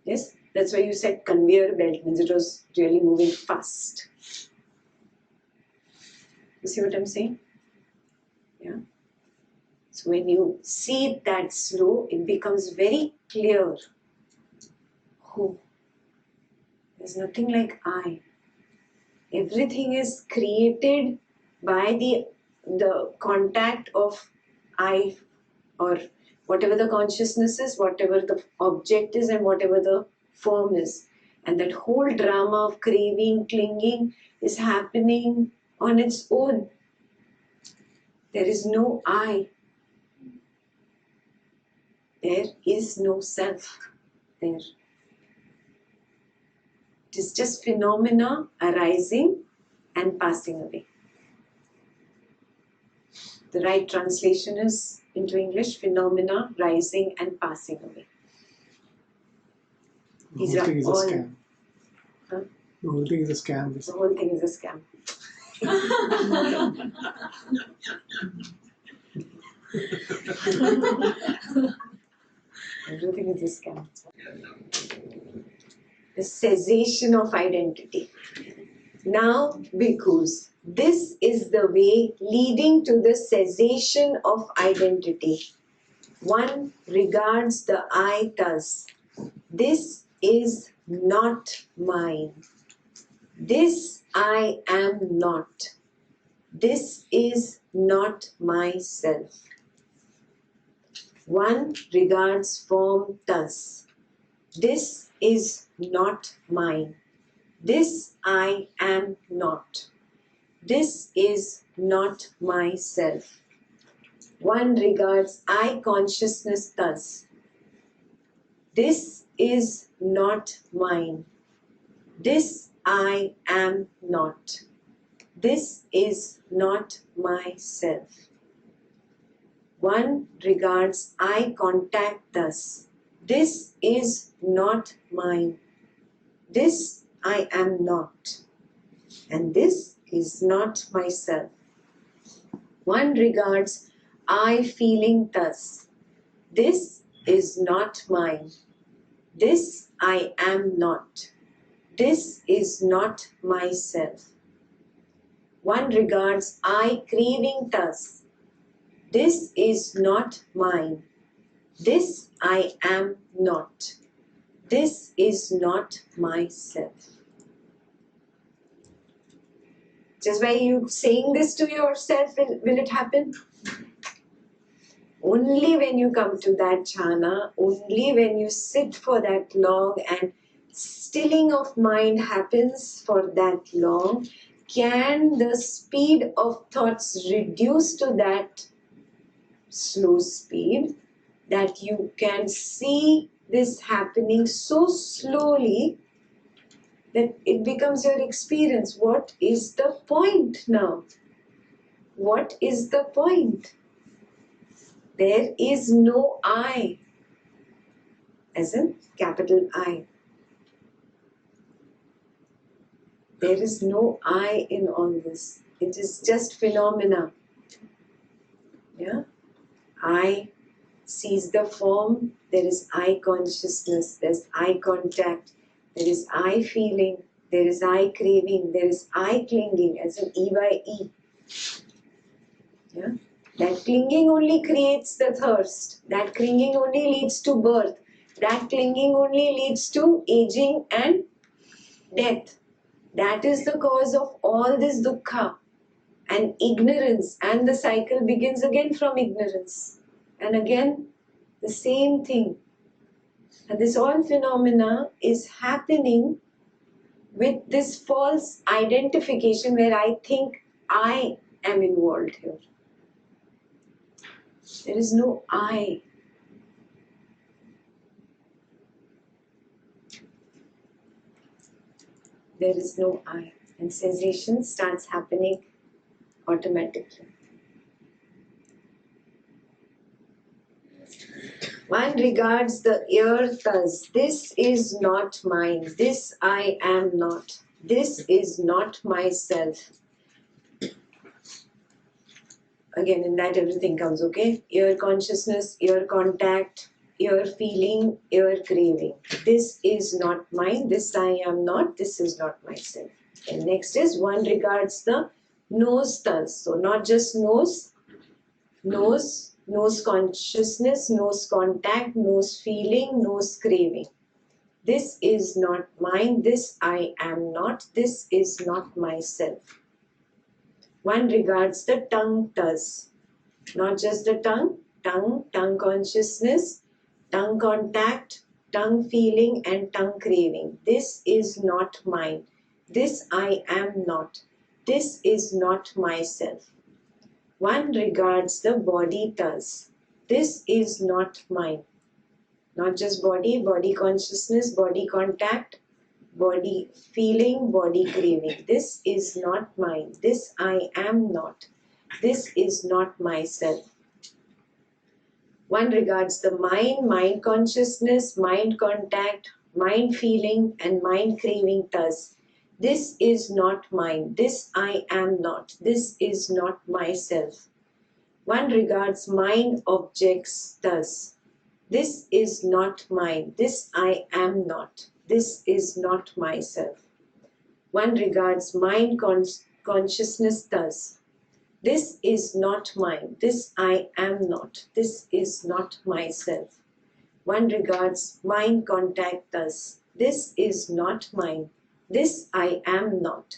Yes, that's why you said conveyor belt, means it was really moving fast. You see what I'm saying? Yeah. So when you see it that slow, it becomes very clear. Oh, there's nothing like I. Everything is created by the contact of I, or whatever the consciousness is, whatever the object is, and whatever the form is. And that whole drama of craving, clinging is happening on its own. There is no I. There is no self there. It is just phenomena arising and passing away. The right translation is into English, phenomena rising and passing away. The whole thing is a scam. Huh? The whole thing is a scam. The whole thing is a scam. Everything is a scam. The cessation of identity. Now, bhikkhus, this is the way leading to the cessation of identity. One regards the I thus. This is not mine. This I am not. This is not myself. One regards form thus. This is not mine. This I am not. This is not myself. One regards I consciousness thus. This is not mine. This I am not. This is not myself. One regards I contact thus. This is not mine. This I am not. And this is not myself. One regards I feeling thus. This is not mine. This I am not. This is not myself. One regards I craving thus. This is not mine. This I am not. This is not myself. Just by you saying this to yourself, will it happen? Only when you come to that jhana, only when you sit for that long and stilling of mind happens for that long, can the speed of thoughts reduce to that slow speed that you can see this happening so slowly that it becomes your experience. What is the point now? What is the point? There is no I, as in capital I. There is no I in all this. It is just phenomena. Yeah? I sees the form, there is I consciousness, there is I contact, there is I feeling, there is I craving, there is I clinging, as in E by E. Yeah? That clinging only creates the thirst. That clinging only leads to birth. That clinging only leads to aging and death. That is the cause of all this dukkha and ignorance. And the cycle begins again from ignorance. And again, the same thing. And this all phenomena is happening with this false identification where I think I am involved here. There is no I. There is no I. And cessation starts happening automatically. One regards the ear thus, this is not mine, this I am not, this is not myself. Again, in that everything comes, okay? Ear consciousness, ear contact, ear feeling, ear craving. This is not mine, this I am not, this is not myself. And next is one regards the nose thus. So not just nose, nose consciousness, nose contact, nose feeling, nose craving. This is not mine, this I am not, this is not myself. One regards the tongue thus. Not just the tongue, tongue consciousness, tongue contact, tongue feeling and tongue craving. This is not mine, this I am not, this is not myself. One regards the body thus. This is not mine. Not just body, body consciousness, body contact, body feeling, body craving. This is not mine. This I am not. This is not myself. One regards the mind, mind consciousness, mind contact, mind feeling and mind craving thus. This is not mine. This I am not. This is not myself. One regards mind objects thus. This is not mine. This I am not. This is not myself. One regards mind consciousness thus. This is not mine. This I am not. This is not myself. One regards mind contact thus. This is not mine. This I am not.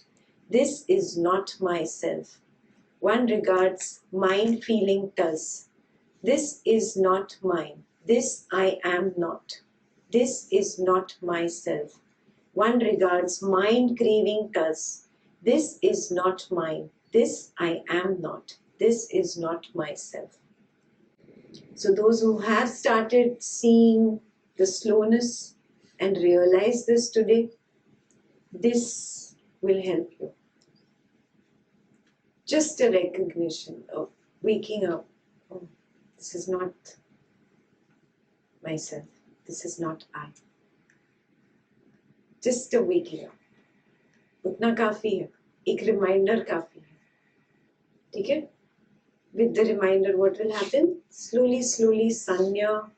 This is not myself. One regards mind feeling thus. This is not mine. This I am not. This is not myself. One regards mind craving thus. This is not mine. This I am not. This is not myself. So those who have started seeing the slowness and realize this today, this will help you. Just a recognition of waking up. Oh, this is not myself. This is not I. Just a waking up. उतना काफी है. एक reminder काफी है. ठीक है? With the reminder, what will happen? Slowly, slowly, Sanya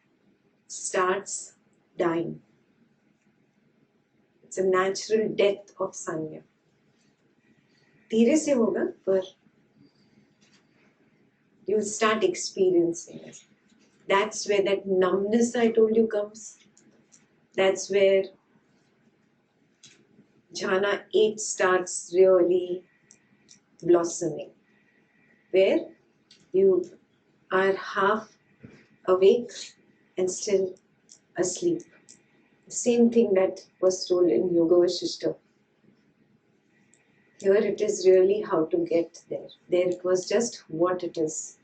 starts dying. It's a natural death of Sanya. धीरे से होगा, पर you will start experiencing it. That's where that numbness I told you comes. That's where jhana 8 starts really blossoming. Where you are half awake and still asleep. Same thing that was told in Yoga Vasishta. Here it is really how to get there. There it was just what it is.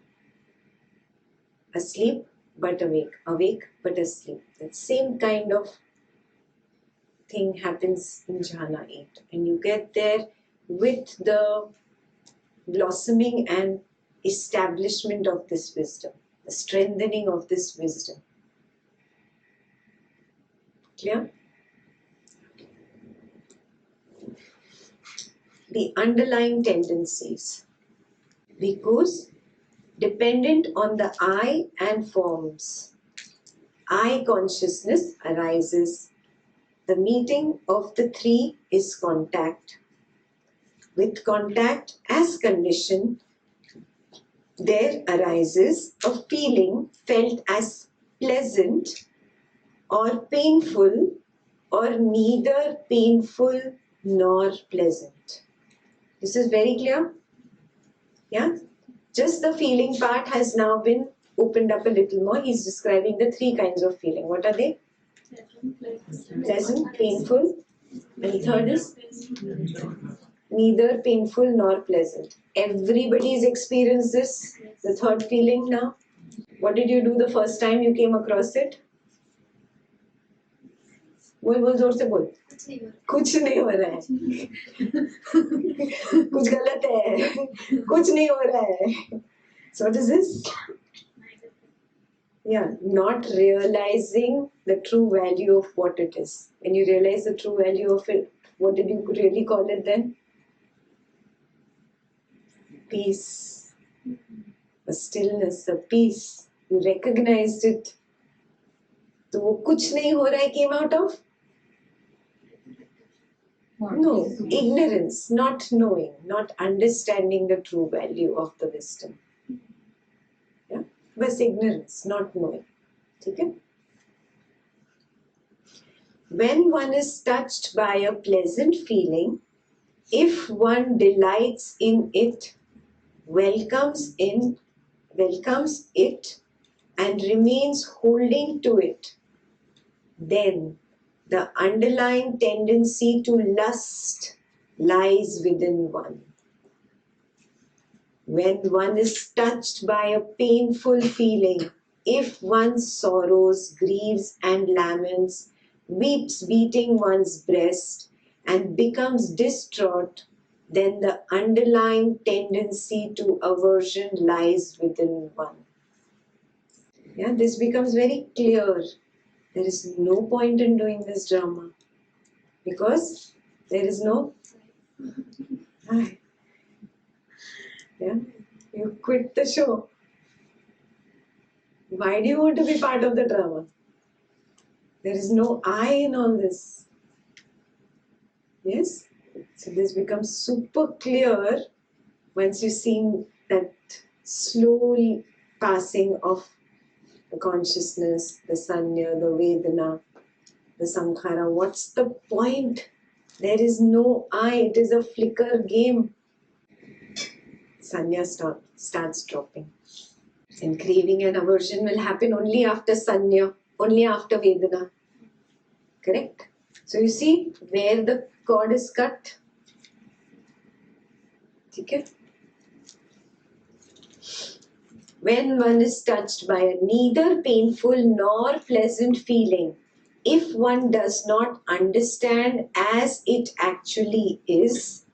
Asleep but awake. Awake but asleep. That same kind of thing happens in Jhana 8. And you get there with the blossoming and establishment of this wisdom. The strengthening of this wisdom. Clear? The underlying tendencies. Because dependent on the I and forms, I consciousness arises. The meeting of the three is contact. With contact as condition, there arises a feeling felt as pleasant or painful or neither painful nor pleasant. This is very clear? Yeah? Just the feeling part has now been opened up a little more. He's describing the three kinds of feeling. What are they? Pleasant, painful, And third is neither painful nor pleasant. Everybody's experienced this, the third feeling now. What did you do the first time you came across it? बोल बोल जोर से बोल. कुछ नहीं हो रहा है. कुछ गलत है. कुछ नहीं हो रहा है. So what is this? Yeah, not realizing the true value of what it is. When you realize the true value of it, what did you really call it then? Peace. A stillness, a peace. You recognized it. So वो कुछ नहीं हो रहा है came out of? No, ignorance, not knowing, not understanding the true value of the wisdom. Yeah, बस ignorance, not knowing. ठीक है? When one is touched by a pleasant feeling, if one delights in it, welcomes it, and remains holding to it, then the underlying tendency to lust lies within one. When one is touched by a painful feeling, if one sorrows, grieves, and laments, weeps beating one's breast, and becomes distraught, then the underlying tendency to aversion lies within one. Yeah, this becomes very clear. There is no point in doing this drama because there is no. Yeah, you quit the show. Why do you want to be part of the drama? There is no I in all this. Yes? So this becomes super clear once you see that slow passing of the consciousness, the sanya, the vedana, the sankhara. What's the point? There is no I. It is a flicker game. Sanya starts dropping. And craving and aversion will happen only after sanya, only after vedana. Correct? So you see where the cord is cut. Okay? When one is touched by a neither painful nor pleasant feeling, if one does not understand as it actually is,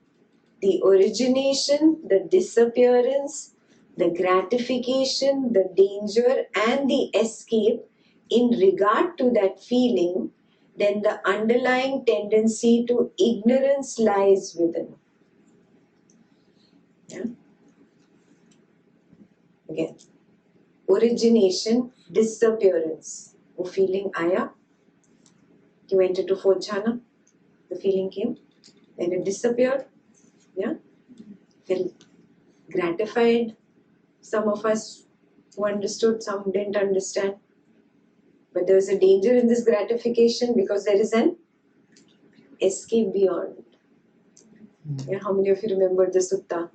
the origination, the disappearance, the gratification, the danger, and the escape in regard to that feeling, then the underlying tendency to ignorance lies within. Yeah? Again, origination, disappearance. वो feeling आया, you went into fourth jhana, the feeling came, then it disappeared. Yeah, felt gratified. Some of us who understood, some didn't understand. But there is a danger in this gratification because there is an escape beyond. Yeah, how many of you remember the sutta?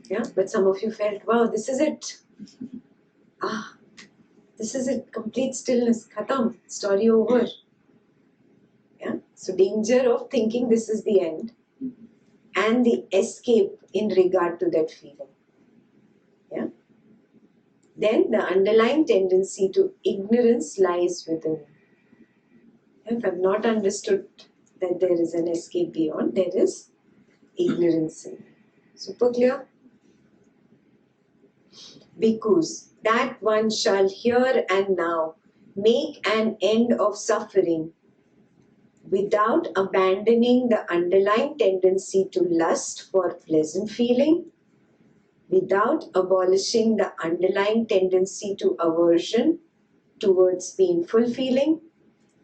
Yeah, but some of you felt, wow, this is it. This is it. Complete stillness. Khatam. Story over. Yeah. So danger of thinking this is the end, and the escape in regard to that feeling. Yeah. Then the underlying tendency to ignorance lies within. If I've not understood that there is an escape beyond, there is ignorance in me. Super clear? Because that one shall here and now make an end of suffering without abandoning the underlying tendency to lust for pleasant feeling, without abolishing the underlying tendency to aversion towards painful feeling,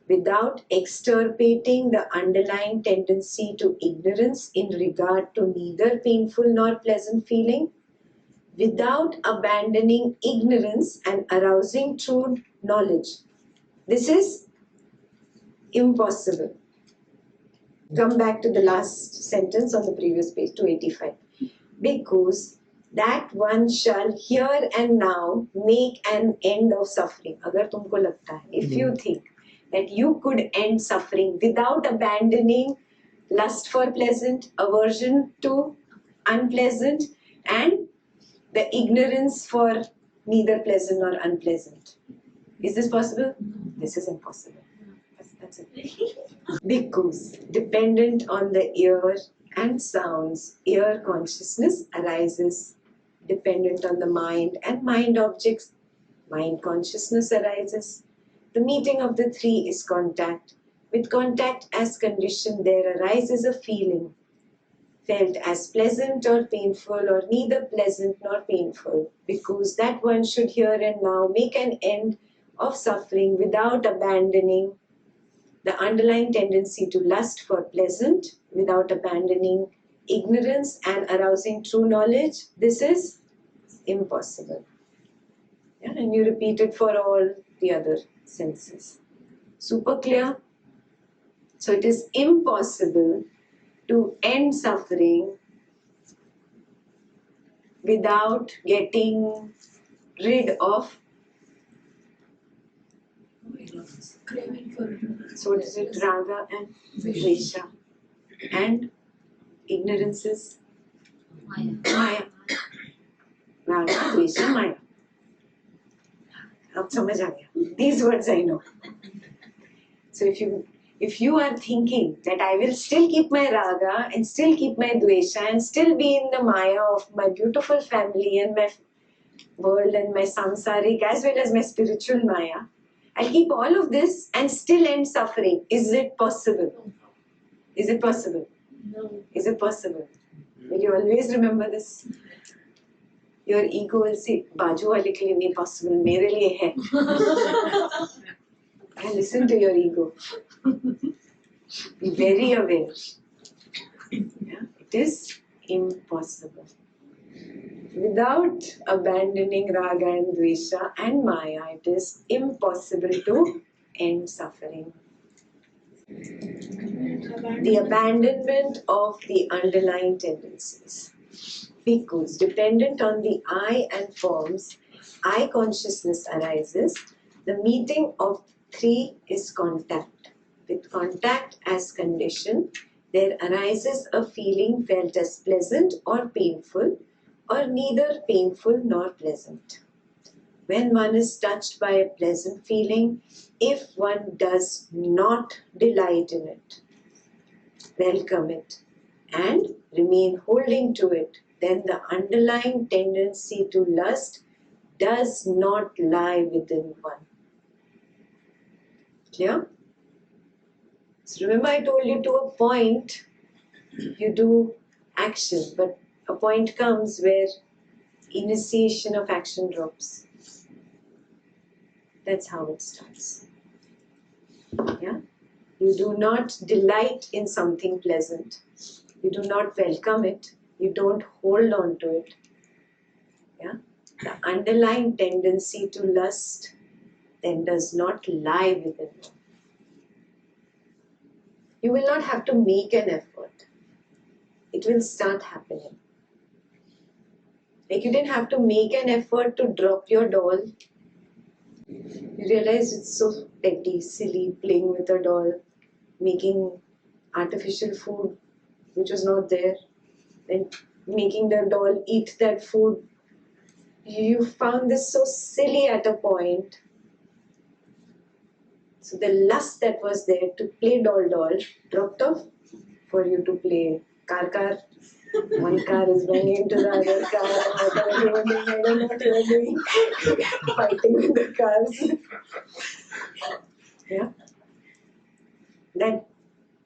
without extirpating the underlying tendency to ignorance in regard to neither painful nor pleasant feeling, without abandoning ignorance and arousing true knowledge. This is impossible. Come back to the last sentence on the previous page, 285. Because that one shall here and now make an end of suffering. अगर तुमको लगता है, if you think that you could end suffering without abandoning lust for pleasant, aversion to unpleasant, and the ignorance for neither pleasant nor unpleasant. Is this possible? This is impossible. That's it. Because dependent on the ear and sounds, ear consciousness arises. Dependent on the mind and mind objects, mind consciousness arises. The meeting of the three is contact. With contact as condition, there arises a feeling, felt as pleasant or painful, or neither pleasant nor painful, because that one should here and now make an end of suffering without abandoning the underlying tendency to lust for pleasant, without abandoning ignorance and arousing true knowledge. This is impossible. Yeah, and you repeat it for all the other senses. Super clear? So it is impossible to end suffering without getting rid of, Craving for so what is it, raga and dvesha, and ignorances, maya. Raga, dvesha, maya. अब समझ आ गया. These words I know. So if you are thinking that I will still keep my raga and still keep my dvesha and still be in the maya of my beautiful family and my world and my samsaric as well as my spiritual maya, I'll keep all of this and still end suffering. Is it possible? Is it possible? no. Is it possible? Will you always remember this? Your ego will say, बाजू वाले के लिए नहीं possible, मेरे लिए है. And listen to your ego. Be very aware. Yeah? It is impossible. Without abandoning raga and dvesha and maya, it is impossible to end suffering. The abandonment of the underlying tendencies. Because dependent on the I and forms, I consciousness arises. The meeting of three is contact. With contact as condition, there arises a feeling felt as pleasant or painful, or neither painful nor pleasant. When one is touched by a pleasant feeling, if one does not delight in it, welcome it, and remain holding to it, then the underlying tendency to lust does not lie within one. Clear? So remember I told you to a point, you do action, but a point comes where initiation of action drops. That's how it starts. Yeah? You do not delight in something pleasant. You do not welcome it. You don't hold on to it. Yeah? The underlying tendency to lust then does not lie within you. You will not have to make an effort. It will start happening. Like you didn't have to make an effort to drop your doll. You realize it's so petty, silly, playing with a doll, making artificial food which was not there, and making the doll eat that food. You found this so silly at a point. So the lust that was there to play doll dropped off for you to play car. One car is banging into the other car, and whatever you were doing, I don't know what you were doing, fighting with the cars. Yeah? That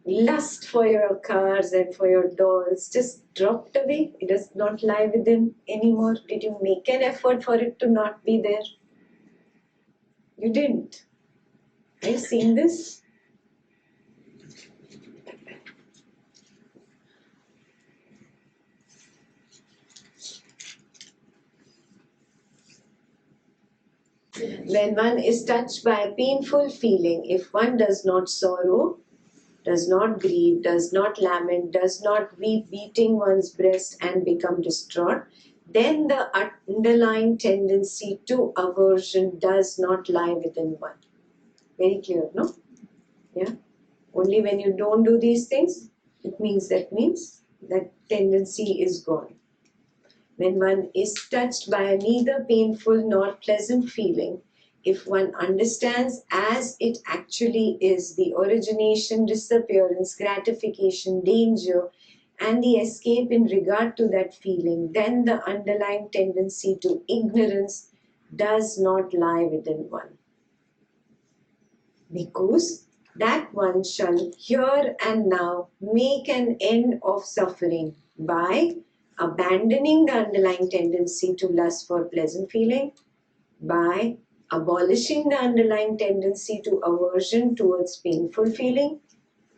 lust for your cars and for your dolls just dropped away. It does not lie within anymore. Did you make an effort for it to not be there? You didn't. Are you seeing this? When one is touched by a painful feeling, if one does not sorrow, does not grieve, does not lament, does not weep, beating one's breast and become distraught, then the underlying tendency to aversion does not lie within one. Very clear, no? Yeah. Only when you don't do these things, it means that tendency is gone. When one is touched by a neither painful nor pleasant feeling, if one understands as it actually is the origination, disappearance, gratification, danger, and the escape in regard to that feeling, then the underlying tendency to ignorance does not lie within one. Because that one shall here and now make an end of suffering by abandoning the underlying tendency to lust for pleasant feeling, by abolishing the underlying tendency to aversion towards painful feeling,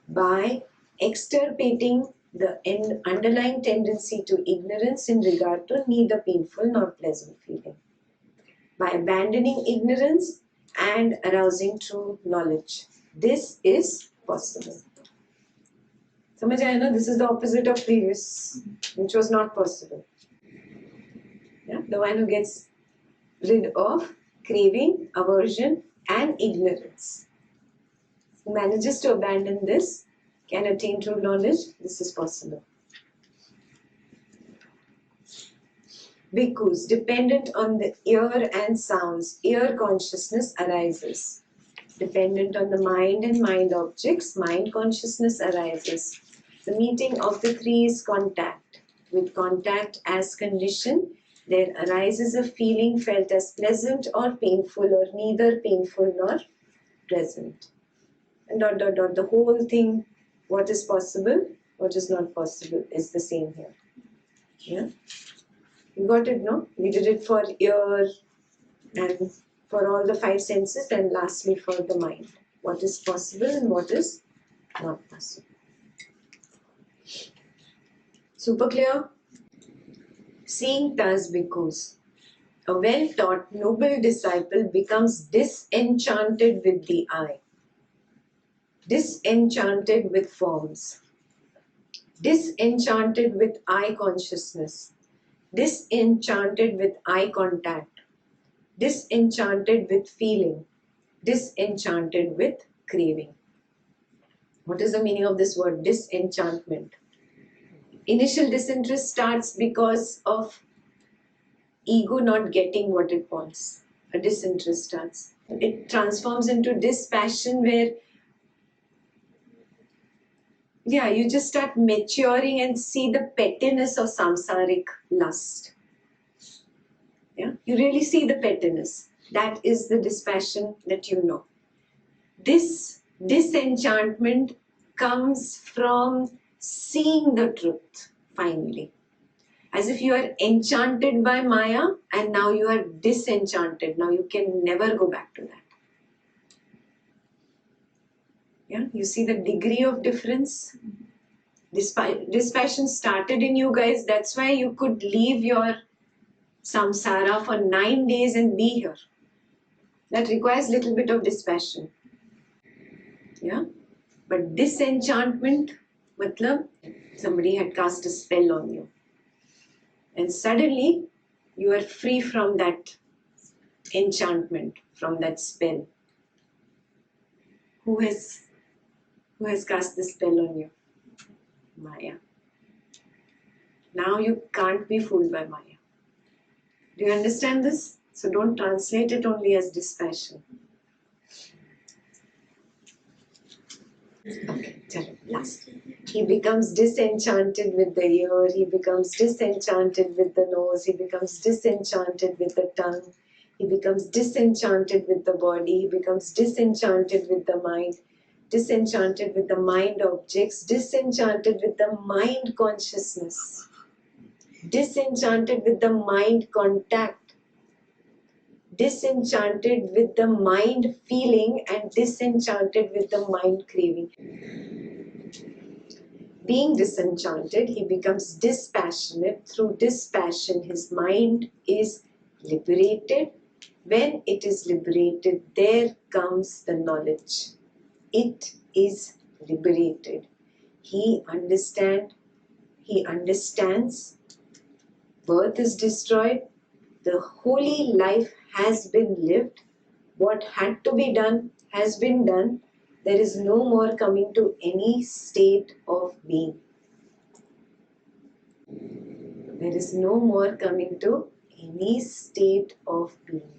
by extirpating the underlying tendency to ignorance in regard to neither painful nor pleasant feeling, by abandoning ignorance and arousing true knowledge. This is possible. समझ आया ना? This is the opposite of previous, which was not possible. Yeah? The one who gets rid of craving, aversion, and ignorance, who manages to abandon this, can attain true knowledge. This is possible. Because dependent on the ear and sounds, ear consciousness arises. Dependent on the mind and mind objects, mind consciousness arises. The meeting of the three is contact. With contact as condition, there arises a feeling felt as pleasant or painful, or neither painful nor pleasant. And ... The whole thing, what is possible, what is not possible, is the same here. Yeah? You got it, no? We did it for ear and for all the five senses, and lastly for the mind. What is possible and what is not possible. Super clear? Seeing thus, because a well-taught, noble disciple becomes disenchanted with the eye, disenchanted with forms, disenchanted with eye consciousness, disenchanted with eye contact, disenchanted with feeling, disenchanted with craving. What is the meaning of this word, disenchantment? Initial disinterest starts because of ego not getting what it wants. A disinterest starts. It transforms into dispassion where, yeah, you just start maturing and see the pettiness of samsaric lust. Yeah, you really see the pettiness. That is the dispassion that you know. This disenchantment comes from seeing the truth, finally. As if you are enchanted by Maya and now you are disenchanted. Now you can never go back to that. Yeah, you see the degree of difference? Dispassion started in you guys. That's why you could leave your samsara for 9 days and be here. That requires little bit of dispassion. Yeah? But disenchantment, matlab, somebody had cast a spell on you. And suddenly, you are free from that enchantment, from that spell. Who has cast the spell on you? Maya. Now you can't be fooled by Maya. Do you understand this? So don't translate it only as dispassion. Okay, chalo, last. He becomes disenchanted with the ear, he becomes disenchanted with the nose, he becomes disenchanted with the tongue, he becomes disenchanted with the body, he becomes disenchanted with the mind, disenchanted with the mind objects, disenchanted with the mind consciousness, disenchanted with the mind contact, disenchanted with the mind feeling, and disenchanted with the mind craving. Being disenchanted, he becomes dispassionate. Through dispassion, his mind is liberated. When it is liberated, there comes the knowledge. It is liberated. He understands. Birth is destroyed. The holy life has been lived. What had to be done has been done. There is no more coming to any state of being. There is no more coming to any state of being.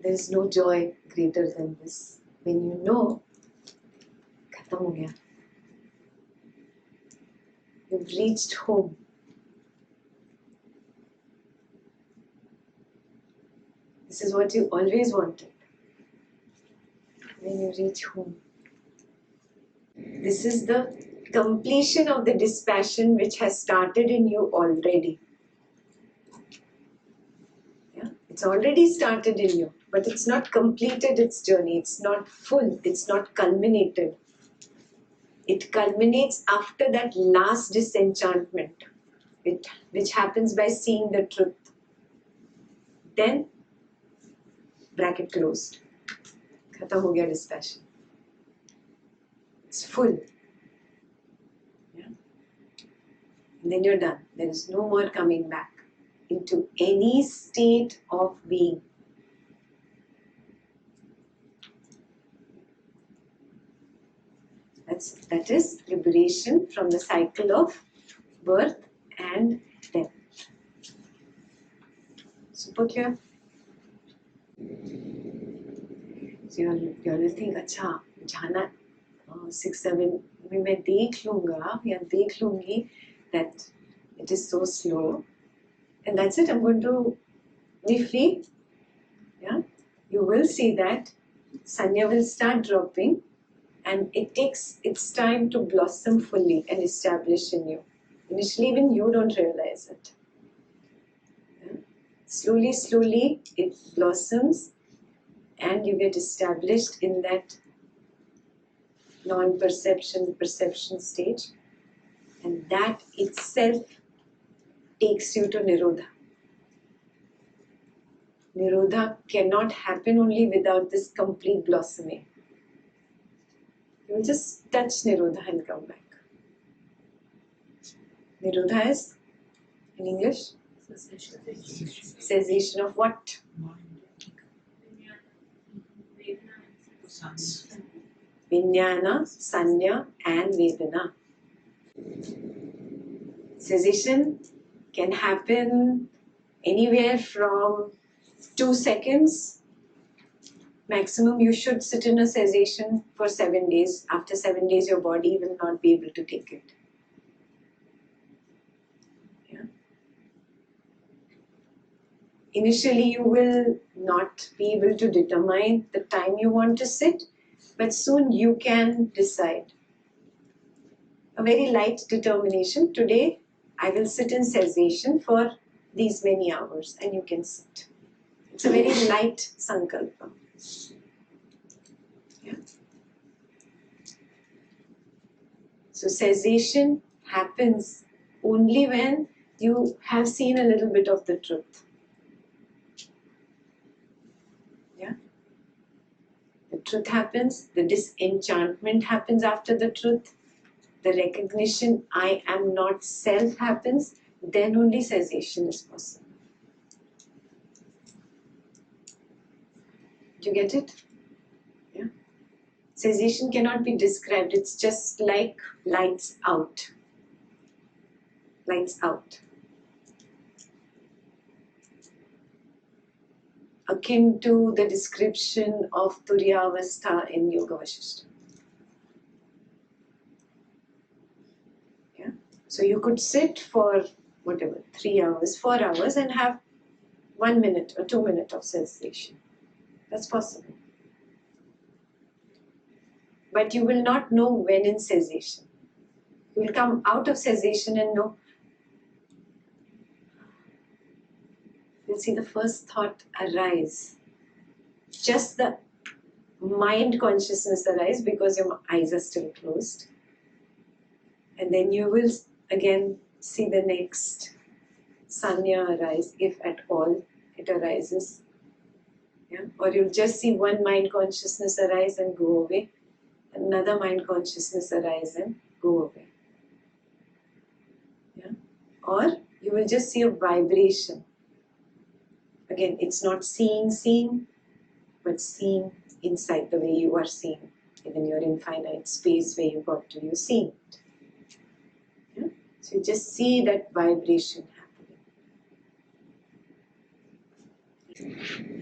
There is no joy greater than this. When you know, khatam ho gaya. You've reached home. This is what you always wanted. When you reach home. This is the completion of the dispassion which has started in you already. Yeah? It's already started in you, but it's not completed its journey. It's not full. It's not culminated. It culminates after that last disenchantment, which happens by seeing the truth. Then, bracket closed. Khatam ho gaya dispassion. It's full. Yeah? And then you're done. There is no more coming back into any state of being. That is liberation from the cycle of birth and death. Super clear? So you'll think, अच्छा जाना 6-7 में मैं देख लूँगा या देख लूँगी that it is so slow, and that's it. I'm going to be free. Yeah, you will see that Sanya will start dropping. And it takes its time to blossom fully and establish in you. Initially, even you don't realize it. Yeah? Slowly, slowly, it blossoms and you get established in that non-perception, perception stage. And that itself takes you to Nirodha. Nirodha cannot happen only without this complete blossoming. You will just touch Nirodha and come back. Nirodha is, in English? Cessation of what? Vijnana, Sanya and Vedana. Cessation can happen anywhere from 2 seconds. Maximum you should sit in a cessation for 7 days. After 7 days your body will not be able to take it. Yeah. Initially you will not be able to determine the time you want to sit, but soon you can decide. A very light determination. Today I will sit in cessation for these many hours and you can sit. It's a very light sankalpa. Yeah. So cessation happens only when you have seen a little bit of the truth. Yeah. The truth happens, the disenchantment happens after the truth, the recognition I am not self happens, then only cessation is possible. Do you get it? Yeah. Cessation cannot be described. It's just like lights out. Lights out. Akin to the description of Turyavastha in Yoga Vasishtha. Yeah. So you could sit for whatever, 3 hours, 4 hours and have 1 minute or 2 minutes of cessation. That's possible. But you will not know when in cessation. You will come out of cessation and know. You'll see the first thought arise. Just the mind consciousness arise because your eyes are still closed. And then you will again see the next sanya arise, if at all it arises. Yeah? Or you'll just see one mind consciousness arise and go away. Another mind consciousness arise and go away. Yeah? Or you will just see a vibration. Again, it's not seeing. but seeing inside the way you are seeing. Even your infinite space where you got to, you seeing it. Yeah? So you just see that vibration happening.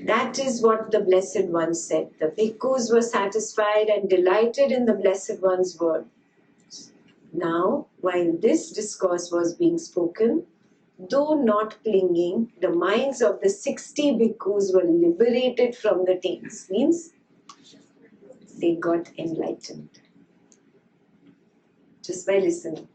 That is what the Blessed One said. The bhikkhus were satisfied and delighted in the Blessed One's word. Now, while this discourse was being spoken, though not clinging, the minds of the 60 bhikkhus were liberated from the taints. Means they got enlightened just by listening.